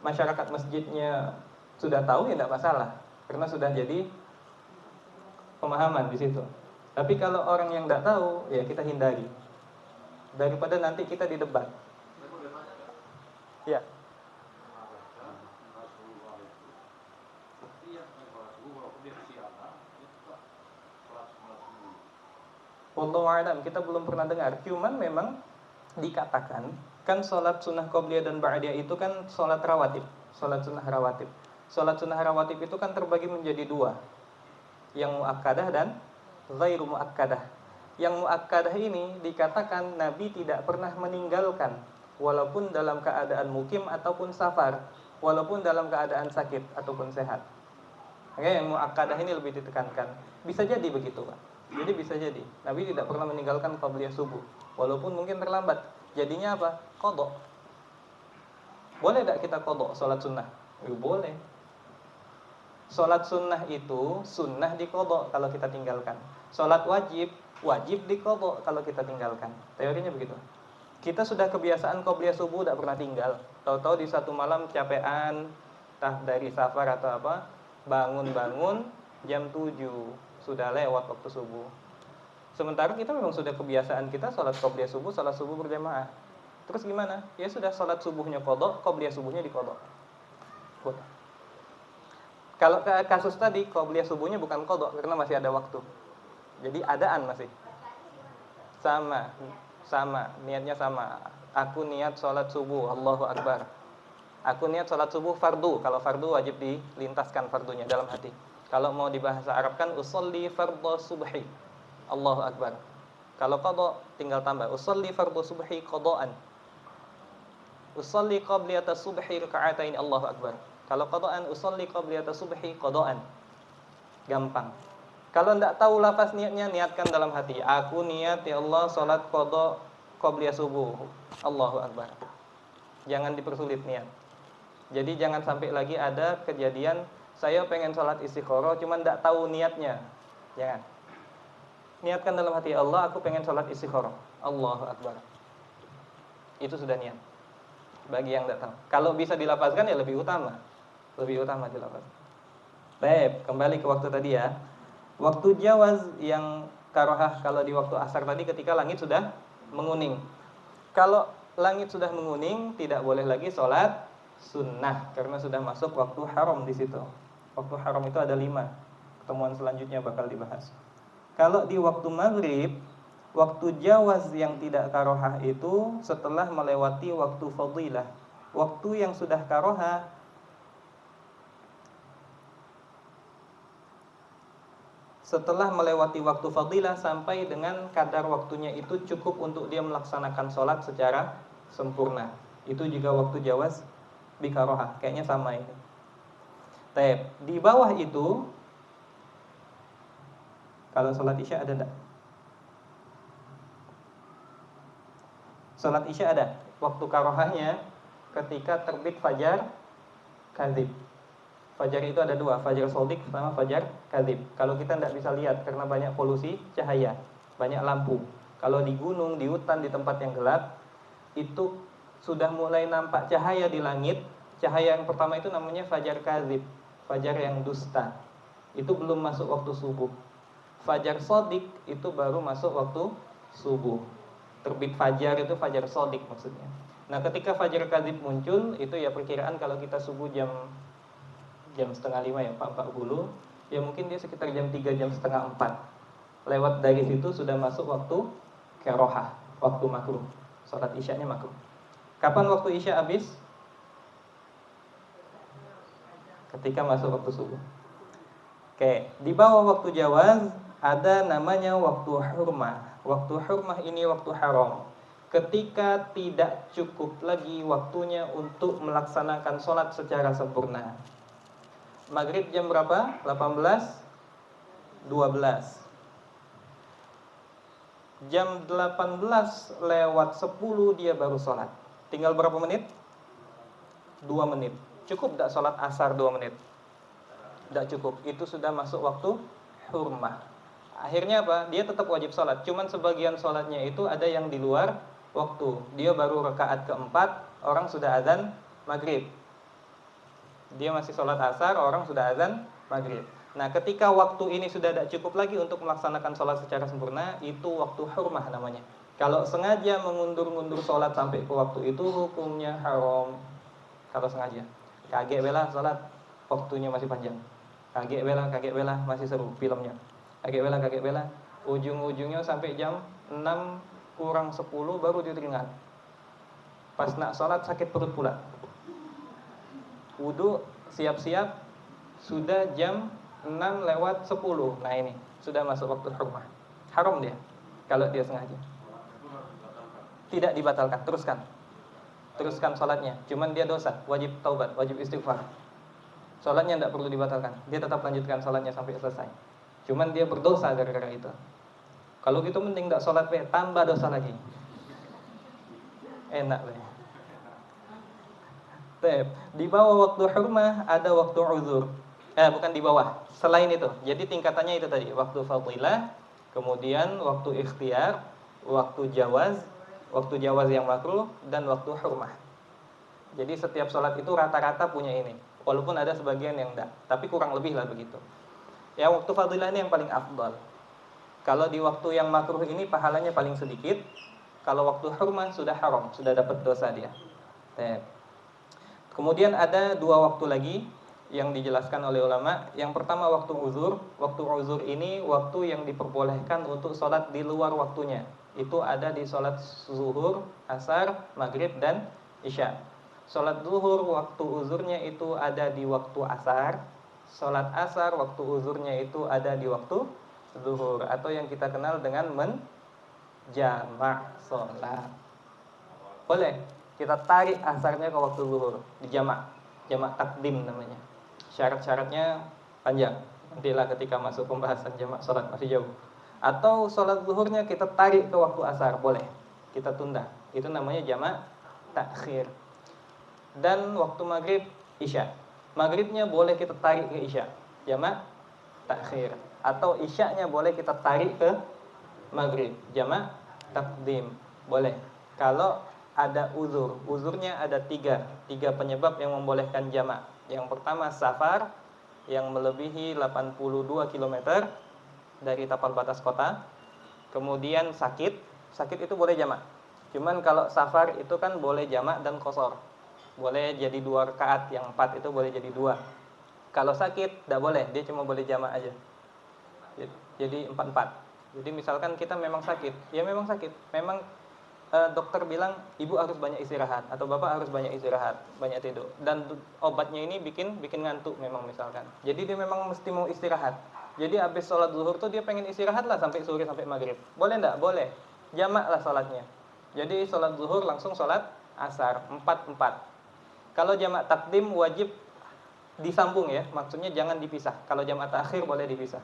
S1: masyarakat masjidnya sudah tahu ya tidak masalah, karena sudah jadi pemahaman di situ. Tapi kalau orang yang tidak tahu, ya kita hindari daripada nanti kita didebat. Ya. Wallahu a'lam, kita belum pernah dengar. Cuman memang dikatakan kan sholat sunnah qobliyah dan ba'diyah itu kan sholat rawatib, sholat sunnah rawatib. Sholat sunnah rawatib itu kan terbagi menjadi dua, yang muakkadah dan ghairu muakkadah. Yang muakkadah ini dikatakan Nabi tidak pernah meninggalkan, walaupun dalam keadaan mukim ataupun safar, walaupun dalam keadaan sakit ataupun sehat. Oke, yang muakkadah ini lebih ditekankan. Bisa jadi begitu, Pak. Jadi bisa jadi Nabi tidak pernah meninggalkan qobliyah subuh, walaupun mungkin terlambat. Jadinya apa? Qadha. Boleh tidak kita qadha sholat sunnah? Boleh. Sholat sunnah itu sunnah di qadha kalau kita tinggalkan. Sholat wajib di qadha kalau kita tinggalkan. Teorinya begitu. Kita sudah kebiasaan qobliyah subuh tidak pernah tinggal. Tahu-tahu di satu malam capean, entah dari safar atau apa, bangun jam 7 sudah lewat waktu subuh. Sementara kita memang sudah kebiasaan kita sholat qobliyah subuh, sholat subuh berjamaah. Terus gimana? Ya sudah, sholat subuhnya qadha, qobliyah subuhnya di qadha. Kalau kasus tadi qobliyah subuhnya bukan qadha karena masih ada waktu. Jadi adaan masih sama, niatnya sama. Aku niat sholat subuh, Allahu Akbar. Aku niat sholat subuh fardu. Kalau fardu wajib dilintaskan fardunya dalam hati. Kalau mau dibahasa Arab kan usolli fardhu subhi, Allahu Akbar. Kalau qadha tinggal tambah usolli fardhu subhi qadhaan. Usolli qabliyata subhi raka'atain, Allahu Akbar. Kalau qadhaan usolli qabliyata subhi qadhaan. Gampang. Kalau tidak tahu lafaz niatnya, niatkan dalam hati. Aku niat ya Allah salat qadha qabliyah subuh, Allahu Akbar. Jangan dipersulit niat. Jadi jangan sampai lagi ada kejadian saya pengen sholat istikharah cuman tidak tahu niatnya. Jangan. Niatkan dalam hati, Allah aku pengen sholat istikharah, Allahu Akbar. Itu sudah niat. Bagi yang tidak tahu, kalau bisa dilafazkan ya lebih utama dilafazkan. Baik, kembali ke waktu tadi ya. Waktu jawaz yang karohah kalau di waktu asar tadi ketika langit sudah menguning. Kalau langit sudah menguning tidak boleh lagi sholat sunnah karena sudah masuk waktu haram di situ. Waktu haram itu ada 5. Pertemuan selanjutnya bakal dibahas. Kalau di waktu maghrib, waktu jawaz yang tidak karohah itu setelah melewati waktu fadilah. Waktu yang sudah karohah setelah melewati waktu fadilah sampai dengan kadar waktunya itu cukup untuk dia melaksanakan sholat secara sempurna. Itu juga waktu jawaz bikarohah, kayaknya sama ini. Taib. Di bawah itu, kalau sholat isya ada enggak? Sholat isya ada. Waktu karohahnya ketika terbit fajar kadzib. Fajar itu ada dua, fajar sodik sama fajar kadzib. Kalau kita tidak bisa lihat karena banyak polusi cahaya, banyak lampu. Kalau di gunung, di hutan, di tempat yang gelap, itu sudah mulai nampak cahaya di langit. Cahaya yang pertama itu namanya fajar kadzib, fajar yang dusta. Itu belum masuk waktu subuh. Fajar sodik itu baru masuk waktu subuh. Terbit fajar itu fajar sodik maksudnya. Nah, ketika fajar kadzib muncul, itu ya perkiraan kalau kita subuh jam 4:30 ya, 4:40, ya mungkin dia sekitar jam 3, jam setengah 4. Lewat dari situ sudah masuk waktu karohah, waktu makruh. Salat isyanya makruh. Kapan waktu isya habis? Ketika masuk waktu subuh. Oke, di bawah waktu jawaz ada namanya waktu hurmah. Waktu hurmah ini waktu haram. Ketika tidak cukup lagi waktunya untuk melaksanakan sholat secara sempurna. Maghrib jam berapa? 18:12. Jam 18:10 dia baru sholat. Tinggal berapa menit? 2 menit. Cukup tidak sholat asar 2 menit? Tidak cukup. Itu sudah masuk waktu hurmah. Akhirnya apa? Dia tetap wajib sholat. Cuman sebagian sholatnya itu ada yang di luar waktu. Dia baru rakaat keempat, orang sudah azan maghrib. Dia masih sholat asar, orang sudah azan maghrib. Nah, ketika waktu ini sudah tidak cukup lagi untuk melaksanakan sholat secara sempurna, itu waktu hurmah namanya. Kalau sengaja mengundur-undur sholat sampai ke waktu itu, hukumnya haram. Kalau sengaja, kaget bela sholat, waktunya masih panjang. Kaget bela, masih seru filmnya. Kaget bela, ujung-ujungnya sampai jam 6:50 baru dia teringat. Pas nak sholat sakit perut pula. Wudu, siap-siap, sudah jam 6:10. Nah ini, sudah masuk waktu hurmah. Haram dia, kalau dia sengaja. Tidak dibatalkan, teruskan sholatnya. Cuman dia dosa, wajib taubat, wajib istighfar. Sholatnya tidak perlu dibatalkan, dia tetap lanjutkan sholatnya sampai selesai. Cuman dia berdosa gara-gara itu. Kalau gitu mending tidak sholat, tambah dosa lagi. Enak deh. Di bawah waktu hurmah ada waktu uzur. Bukan di bawah, selain itu. Jadi tingkatannya itu tadi, waktu fadilah, kemudian waktu ikhtiar, waktu jawaz yang makruh, dan waktu hurmah. Jadi setiap sholat itu rata-rata punya ini. Walaupun ada sebagian yang enggak, tapi kurang lebih lah begitu. Ya, waktu fadilah ini yang paling afdal. Kalau di waktu yang makruh ini pahalanya paling sedikit. Kalau waktu hurmah sudah haram, sudah dapat dosa dia. Kemudian ada 2 waktu lagi yang dijelaskan oleh ulama. Yang pertama waktu uzur. Waktu uzur ini waktu yang diperbolehkan untuk sholat di luar waktunya. Itu ada di sholat zuhur, asar, maghrib, dan isya. Sholat zuhur waktu uzurnya itu ada di waktu asar. Sholat asar waktu uzurnya itu ada di waktu zuhur, atau yang kita kenal dengan menjamak sholat. Boleh kita tarik asarnya ke waktu zuhur, dijamak, jamak takdim namanya. Syarat-syaratnya panjang. Nantilah ketika masuk pembahasan jamak sholat, masih jauh. Atau sholat zuhurnya kita tarik ke waktu asar, boleh. Kita tunda. Itu namanya jamak takhir. Dan waktu maghrib, isya. Maghribnya boleh kita tarik ke isya, jamak takhir. Atau isyanya boleh kita tarik ke maghrib, jamak takdim. Boleh. Kalau ada uzur. Uzurnya ada 3 penyebab yang membolehkan jamak. Yang pertama safar yang melebihi 82 km dari tapal batas kota. Kemudian sakit itu boleh jamak. Cuman kalau safar itu kan boleh jamak dan qashar. Boleh jadi 2 rakaat, yang 4 itu boleh jadi 2. Kalau sakit tidak boleh, dia cuma boleh jamak aja. Jadi 4-4. Jadi misalkan kita memang sakit, ya memang sakit, memang dokter bilang ibu harus banyak istirahat atau bapak harus banyak istirahat, banyak tidur, dan obatnya ini bikin ngantuk memang misalkan. Jadi dia memang mesti mau istirahat. Jadi habis sholat zuhur tuh dia pengen istirahat lah sampai sore sampai maghrib. Boleh enggak? Boleh. Jamak lah sholatnya. Jadi sholat zuhur langsung sholat asar 4-4. Kalau jamak takdim wajib disambung ya, maksudnya jangan dipisah. Kalau jamak takhir boleh dipisah.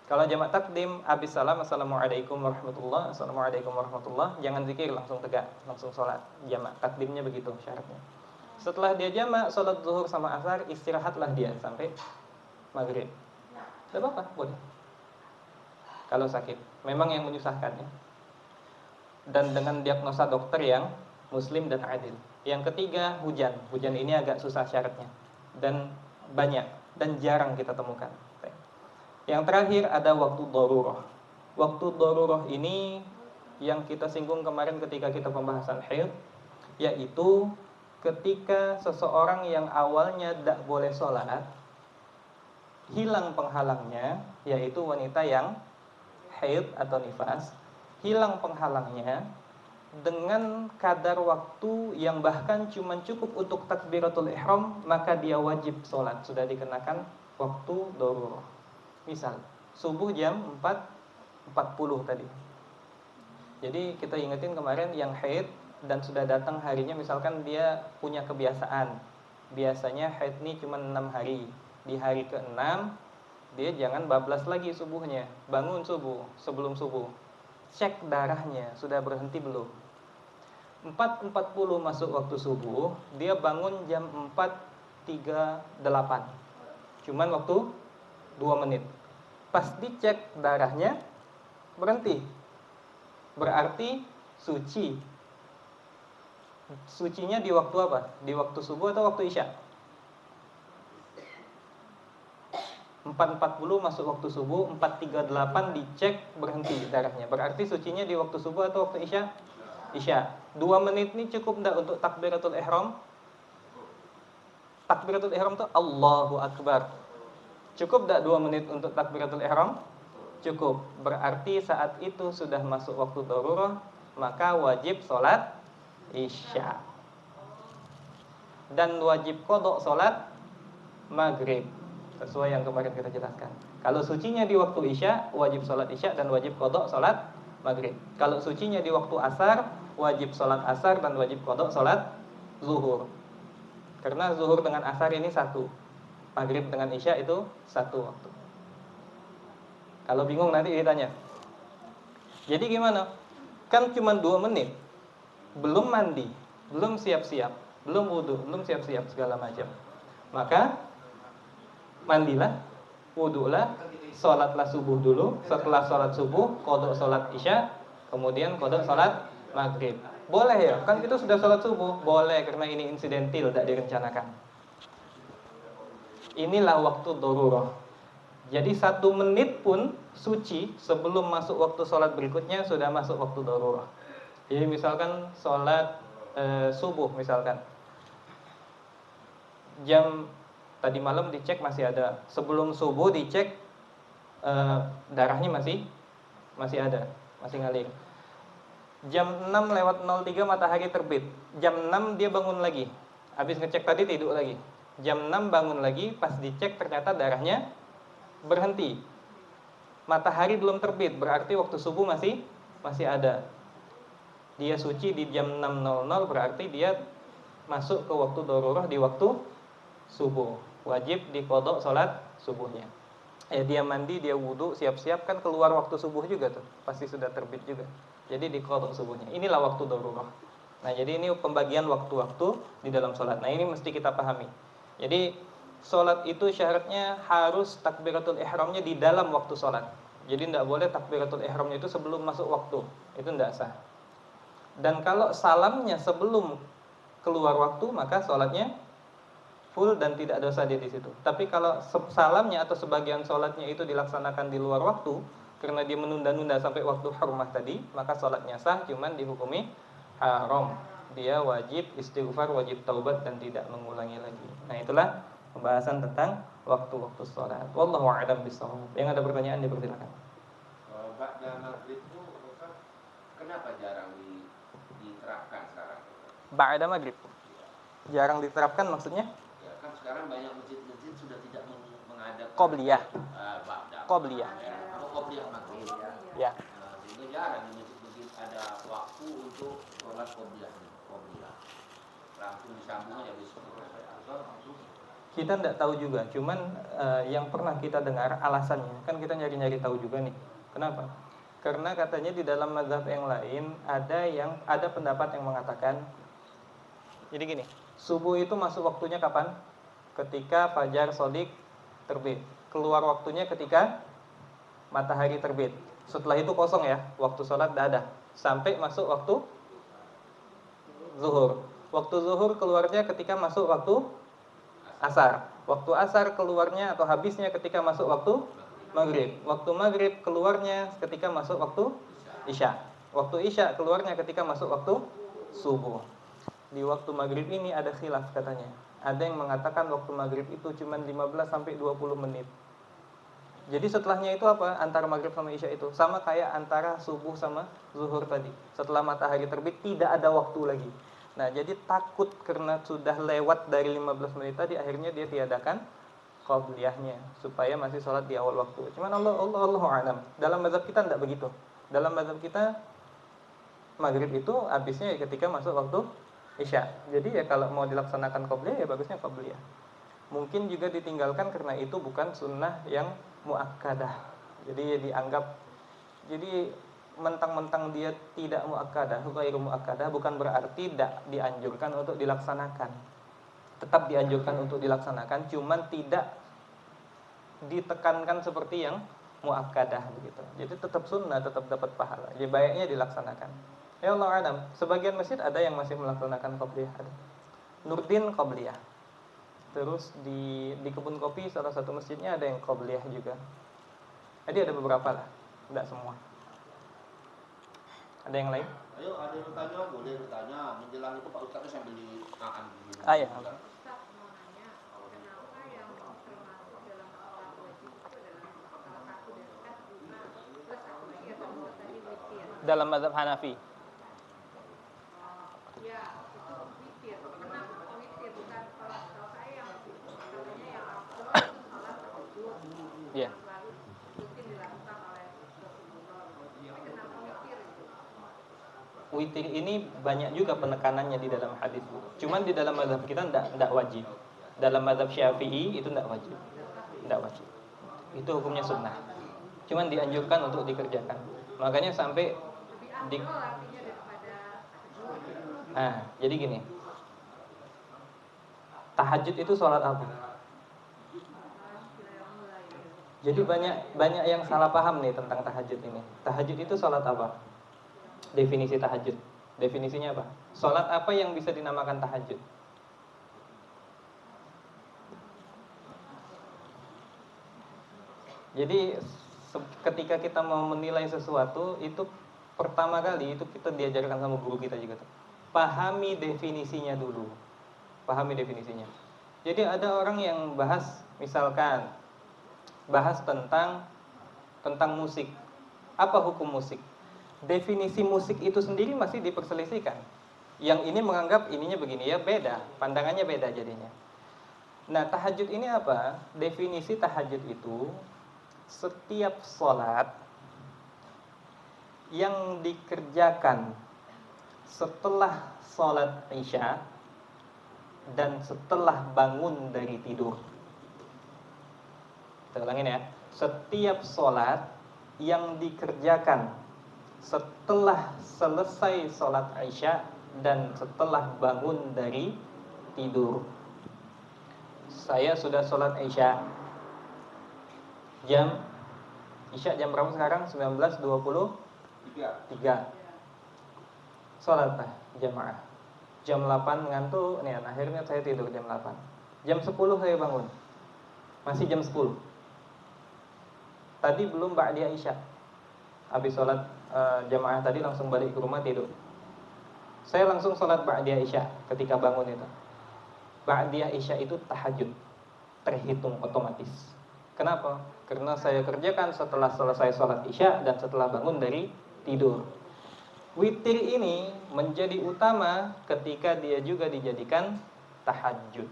S1: Kalau jamak takdim habis salam assalamualaikum warahmatullah, assalamualaikum warahmatullah, jangan zikir, langsung tegak, langsung sholat. Jamak takdimnya begitu syaratnya. Setelah dia jamak sholat zuhur sama asar, istirahatlah dia sampai maghrib. Tidak apa-apa, boleh. Kalau sakit, memang yang menyusahkan ya. Dan dengan diagnosa dokter yang muslim dan adil. Yang ketiga, hujan. Hujan ini agak susah syaratnya dan banyak dan jarang kita temukan. Yang terakhir ada waktu darurah. Waktu darurah ini yang kita singgung kemarin ketika kita pembahasan haid, yaitu ketika seseorang yang awalnya tidak boleh sholat, hilang penghalangnya, yaitu wanita yang haid atau nifas, hilang penghalangnya dengan kadar waktu yang bahkan cuma cukup untuk takbiratul ihram, maka dia wajib sholat, sudah dikenakan waktu darurah. Misal, subuh jam 4.40 tadi. Jadi kita ingetin kemarin yang haid dan sudah datang harinya, misalkan dia punya kebiasaan, biasanya haid ini cuma 6 hari. Di hari ke-6 dia jangan bablas lagi subuhnya. Bangun subuh, sebelum subuh cek darahnya sudah berhenti belum. 4.40 masuk waktu subuh, dia bangun jam 4.38. Cuman waktu 2 menit. Pas dicek darahnya berhenti. Berarti suci. Sucinya di waktu apa? Di waktu subuh atau waktu isya? 4.40 masuk waktu subuh, 4.38 dicek berhenti darahnya. Berarti sucinya di waktu subuh atau waktu isya? Isya. 2 menit ini cukup enggak untuk takbiratul ihram? Takbiratul ihram itu Allahu Akbar. Cukup enggak 2 menit untuk takbiratul ihram? Cukup. Berarti saat itu sudah masuk waktu darurah, maka wajib sholat isya. Dan wajib qadha sholat maghrib. Sesuai yang kemarin kita jelaskan. Kalau sucinya di waktu isya, wajib sholat isya dan wajib qadha sholat maghrib. Kalau sucinya di waktu asar, wajib sholat asar dan wajib qadha sholat zuhur. Karena zuhur dengan asar ini satu, maghrib dengan isya itu satu waktu. Kalau bingung nanti ditanya. Jadi gimana? Kan cuma 2 menit. Belum mandi, belum siap-siap, belum wudu, belum siap-siap segala macam. Maka mandilah, wudulah, sholatlah subuh dulu. Setelah sholat subuh, qadha sholat isya, kemudian qadha sholat maghrib. Boleh ya? Kan kita sudah sholat subuh. Boleh, karena ini insidentil, tidak direncanakan. Inilah waktu darurah. Jadi 1 menit pun suci sebelum masuk waktu sholat berikutnya sudah masuk waktu darurah. Jadi misalkan sholat subuh misalkan jam tadi malam dicek masih ada, sebelum subuh dicek darahnya masih ada, masih ngalir. Jam 6:03 matahari terbit. Jam 6 dia bangun lagi. Habis ngecek tadi tidur lagi. Jam 6 bangun lagi, pas dicek ternyata darahnya berhenti. Matahari belum terbit, berarti waktu subuh masih ada. Dia suci di jam 6.00, berarti dia masuk ke waktu darurah di waktu subuh. Wajib diqadha sholat subuhnya. Dia mandi, dia wudu, siap-siap, kan keluar waktu subuh juga tuh. Pasti sudah terbit juga. Jadi diqadha subuhnya. Inilah waktu darurah. Nah, jadi ini pembagian waktu-waktu di dalam sholat. Nah, ini mesti kita pahami. Jadi sholat itu syaratnya harus takbiratul ihramnya di dalam waktu sholat. Jadi tidak boleh takbiratul ihramnya itu sebelum masuk waktu. Itu tidak sah. Dan kalau salamnya sebelum keluar waktu, maka sholatnya full dan tidak dosa dia di situ. Tapi kalau salamnya atau sebagian sholatnya itu dilaksanakan di luar waktu, karena dia menunda-nunda sampai waktu hurmah tadi, maka sholatnya sah, cuman dihukumi haram. Dia wajib istighfar, wajib taubat dan tidak mengulangi lagi. Nah, itulah pembahasan tentang waktu-waktu sholat. Wallahu a'lam bishawab. Yang ada pertanyaan dipersilakan.
S3: Ba'da maghrib itu kenapa jarang diterapkan sekarang?
S1: Ba'da maghrib jarang diterapkan maksudnya?
S3: Ya kan sekarang banyak masjid-masjid sudah tidak mengadakan
S1: Qobliyah.
S3: Ba'da
S1: Qobliyah.
S3: Apa qobliyah maghrib ya?
S1: Ya.
S3: Sehingga jarang di masjid ada waktu untuk sholat qobliyah. Langsung disambung aja besok.
S1: Kita tidak tahu juga, cuman yang pernah kita dengar alasannya, kan kita nyari-nyari tahu juga nih. Kenapa? Karena katanya di dalam mazhab yang lain ada pendapat yang mengatakan, jadi gini, subuh itu masuk waktunya kapan? Ketika fajar shadiq terbit. Keluar waktunya ketika matahari terbit. Setelah itu kosong ya, waktu sholat tidak ada. Sampai masuk waktu zuhur. Waktu zuhur keluarnya ketika masuk waktu asar. Waktu asar keluarnya atau habisnya ketika masuk waktu maghrib. Waktu maghrib keluarnya ketika masuk waktu isya. Waktu isya keluarnya ketika masuk waktu subuh. Di waktu maghrib ini ada khilaf katanya. Ada yang mengatakan waktu maghrib itu cuma 15 sampai 20 menit. Jadi setelahnya itu apa? Antara maghrib sama isya itu sama kayak antara subuh sama zuhur tadi. Setelah matahari terbit tidak ada waktu lagi. Nah, jadi takut karena sudah lewat dari 15 menit tadi, akhirnya dia tiadakan qobliyahnya supaya masih sholat di awal waktu. Cuman Allahu a'lam. Dalam mazhab kita tidak begitu. Dalam mazhab kita maghrib itu habisnya ketika masuk waktu isya. Jadi ya kalau mau dilaksanakan qobliyah ya bagusnya qobliyah. Mungkin juga ditinggalkan karena itu bukan sunnah yang muakkadah. Jadi ya dianggap, jadi mentang-mentang dia tidak muakkadah, ghairu muakkadah, bukan berarti tidak dianjurkan untuk dilaksanakan. Tetap dianjurkan untuk dilaksanakan, cuman tidak ditekankan seperti yang muakkadah begitu. Jadi tetap sunnah, tetap dapat pahala. Jadi baiknya dilaksanakan. Ya Allah alam. Sebagian masjid ada yang masih melaksanakan qobliyah. Nurdin qobliyah. Terus di kebun kopi salah satu masjidnya ada yang qobliyah juga. Jadi ada beberapa lah, tidak semua. Ada yang lain?
S3: Ayo, ada yang bertanya, boleh bertanya. Menjelang itu Pak Ustadz sambil makan dulu.
S1: Ya.
S2: Ustaz mau nanya, kenapa yang termasuk dalam sholat wajib itu adalah salah satu dari kan lima plus satu lagi atau dua tadi witir.
S1: Dalam mazhab Hanafi.
S2: Ya, itu witir. Kenapa witir bukan sholat? Kalau saya yang katanya yang afdol itu sholat tahajud.
S1: Iya.
S2: Selalu rutin dilakukan oleh Rasulullah. Tapi kenapa witir itu?
S1: Witir ini banyak juga penekanannya di dalam hadis. Cuman di dalam mazhab kita tidak wajib. Dalam mazhab Syafi'i itu tidak wajib. Tidak wajib. Itu hukumnya sunnah. Cuman dianjurkan untuk dikerjakan. Makanya sampai
S2: Lebih afdol artinya daripada tahajud.
S1: Nah, jadi gini. Tahajud itu sholat apa? Jadi banyak yang salah paham nih tentang tahajud ini. Tahajud itu sholat apa? Definisi tahajud. Definisinya apa? Sholat apa yang bisa dinamakan tahajud? Jadi ketika kita mau menilai sesuatu, itu pertama kali itu kita diajarkan sama guru kita juga tuh. Pahami definisinya dulu. Pahami definisinya. Jadi ada orang yang bahas, misalkan bahas tentang musik. Apa hukum musik? Definisi musik itu sendiri masih diperselisihkan. Yang ini menganggap ininya begini, ya beda, pandangannya beda jadinya. Nah, tahajud ini apa? Definisi tahajud itu setiap sholat yang dikerjakan setelah sholat isya dan setelah bangun dari tidur. Kita ulangin ya. Setiap sholat yang dikerjakan setelah selesai sholat isya dan setelah bangun dari tidur. Saya sudah sholat isya jam berapa sekarang? 19:23. Sholat jamaah jam 8 ngantuk nih, akhirnya saya tidur jam 8. Jam 10 saya bangun, masih jam 10. Tadi belum ba'diyah isya, habis sholat jamaah tadi langsung balik ke rumah tidur. Saya langsung sholat ba'diyah isya ketika bangun itu. Ba'diyah isya itu tahajud, terhitung otomatis. Kenapa? Karena saya kerjakan setelah selesai sholat isya dan setelah bangun dari tidur. Witir ini menjadi utama ketika dia juga dijadikan tahajud.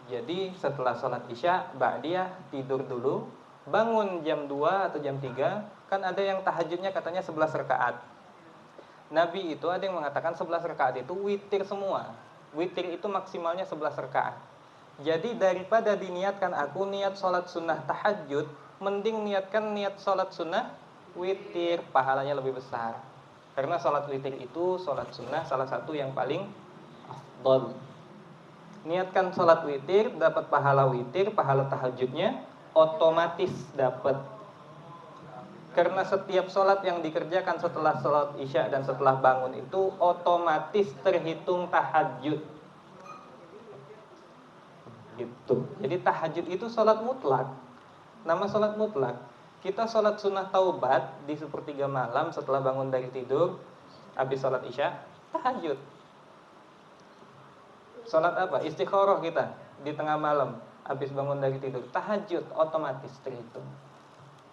S1: Jadi setelah sholat isya, ba'diyah tidur dulu, bangun jam 2 atau jam 3, kan ada yang tahajudnya katanya 11 rakaat. Nabi itu ada yang mengatakan 11 rakaat itu witir semua. Witir itu maksimalnya 11 rakaat. Jadi daripada diniatkan aku niat sholat sunnah tahajud, mending niatkan niat sholat sunnah witir, pahalanya lebih besar. Karena sholat witir itu sholat sunnah salah satu yang paling afdol. Niatkan sholat witir, dapat pahala witir, pahala tahajudnya otomatis dapat. Karena setiap sholat yang dikerjakan setelah sholat isya dan setelah bangun itu otomatis terhitung tahajud. Gitu. Jadi tahajud itu sholat mutlak. Nama sholat mutlak. Kita sholat sunnah taubat di sepertiga malam setelah bangun dari tidur, habis sholat isya, tahajud. Sholat apa? Istikharah kita di tengah malam, habis bangun dari tidur, tahajud otomatis terhitung.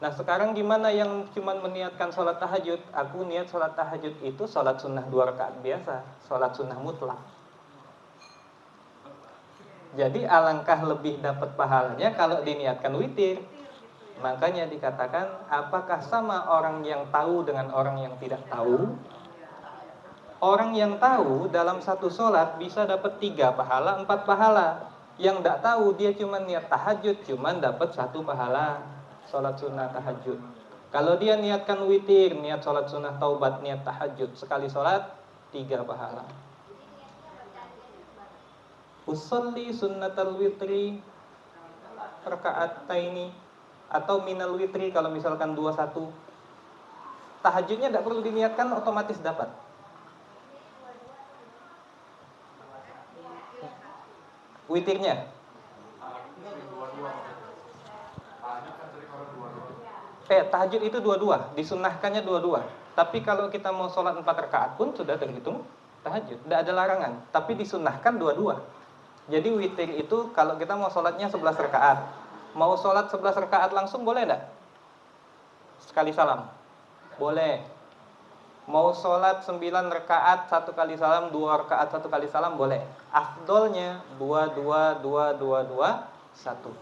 S1: Nah sekarang gimana yang cuma meniatkan sholat tahajud? Aku niat sholat tahajud itu sholat sunnah 2 rakaat biasa, sholat sunnah mutlak. Jadi alangkah lebih dapat pahalanya kalau diniatkan witir. Makanya dikatakan, apakah sama orang yang tahu dengan orang yang tidak tahu? Orang yang tahu dalam satu sholat bisa dapat 3 pahala, 4 pahala. Yang tidak tahu dia cuma niat tahajud, cuma dapat 1 pahala. Sholat sunnah tahajud. Kalau dia niatkan witir, niat sholat sunnah taubat, niat tahajud, sekali sholat 3 pahala. Usolli sunnatal witri raka'ataini atau minal witri kalau misalkan 21. Tahajudnya tidak perlu diniatkan, otomatis dapat. Witirnya tahajud itu 22, disunnahkannya 22. Tapi kalau kita mau sholat 4 rakaat pun sudah terhitung tahajud, tidak ada larangan. Tapi disunnahkan 22. Jadi witir itu kalau kita mau sholatnya 11 rakaat, mau sholat 11 rakaat langsung boleh tidak? Sekali salam boleh. Mau sholat 9 rakaat 1 kali salam, 2 rakaat 1 kali salam boleh. Afdolnya 2, 2, 2, 2, 2, 1.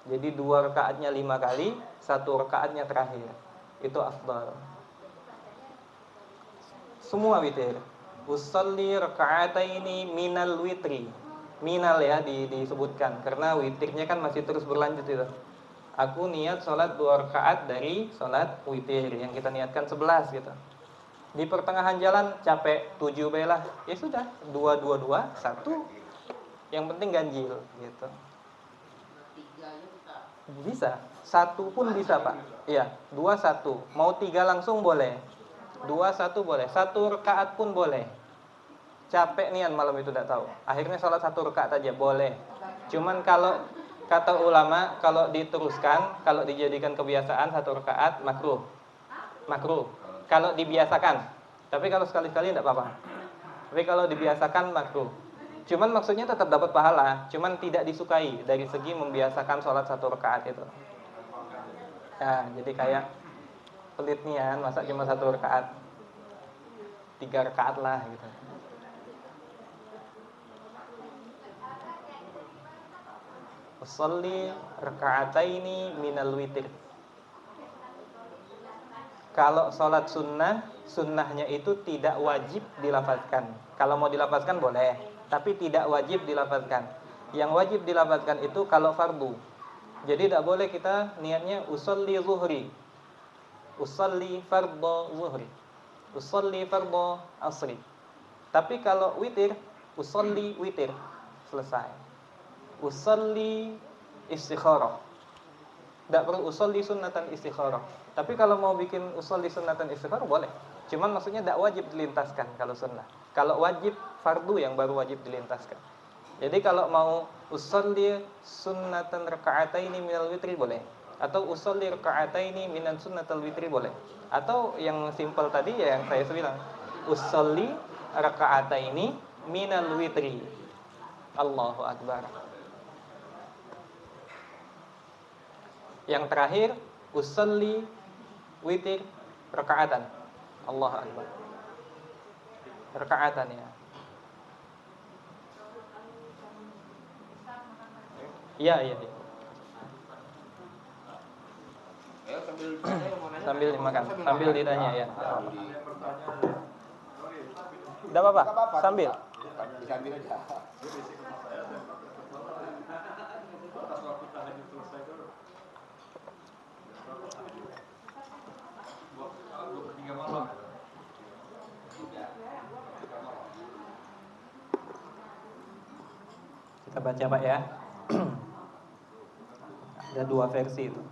S1: Jadi 2 rakaatnya 5 kali, 1 rakaatnya terakhir. Itu afdal. Semua witir. Usolli raka'ataini minal witri. Minal ya disebutkan karena witirnya kan masih terus berlanjut itu. Aku niat sholat 2 rakaat dari sholat witir yang kita niatkan 11 gitu. Di pertengahan jalan capek 7 belah, ya sudah 2, 2, 2, 1. Yang penting ganjil gitu. Bisa, 1 pun bisa Pak. Iya, 2, 1. Mau 3 langsung boleh. 2, 1 boleh. 1 rakaat pun boleh. Capek nian malam itu tidak tahu. Akhirnya sholat 1 rakaat aja boleh. Cuman kalau kata ulama, kalau diteruskan, kalau dijadikan kebiasaan 1 rakaat makruh. Makruh. Kalau dibiasakan. Tapi kalau sekali-sekali tidak apa-apa. Tapi kalau dibiasakan makruh. Cuman maksudnya tetap dapat pahala, cuman tidak disukai dari segi membiasakan sholat 1 rakaat itu. Nah, jadi kayak pelit nian, masa cuma 1 rakaat, 3 rakaat lah gitu. Usolli raka'ataini minal witir. Kalau sholat sunnah, sunnahnya itu tidak wajib dilafazkan. Kalau mau dilafazkan boleh, tapi tidak wajib dilafazkan. Yang wajib dilafazkan itu kalau fardu. Jadi tidak boleh kita niatnya usolli zuhri, usolli fardhu zuhri, usolli fardhu asri. Tapi kalau witir, usolli witir, selesai. Usolli istikharah. Tidak perlu usolli sunnatan istikharah. Tapi kalau mau bikin usolli sunnatan istikharah boleh. Cuman maksudnya tidak wajib dilintaskan kalau sunnah. Kalau wajib fardu yang baru wajib dilintaskan. Jadi kalau mau usolli sunnatan raka'ataini minal witri boleh. Atau usolli raka'ataini minan sunnatal witri boleh. Atau yang simpel tadi ya yang saya bilang, usolli raka'ataini minal witri. Allahu akbar. Yang terakhir usolli witir raka'atan. Allahu akbar. Raka'atan ya. Iya. Sambil dimakan, sambil ditanya ya. Tidak apa-apa, sambil.
S3: Disambil aja.
S1: Kita baca Pak ya. Ada dua versi itu.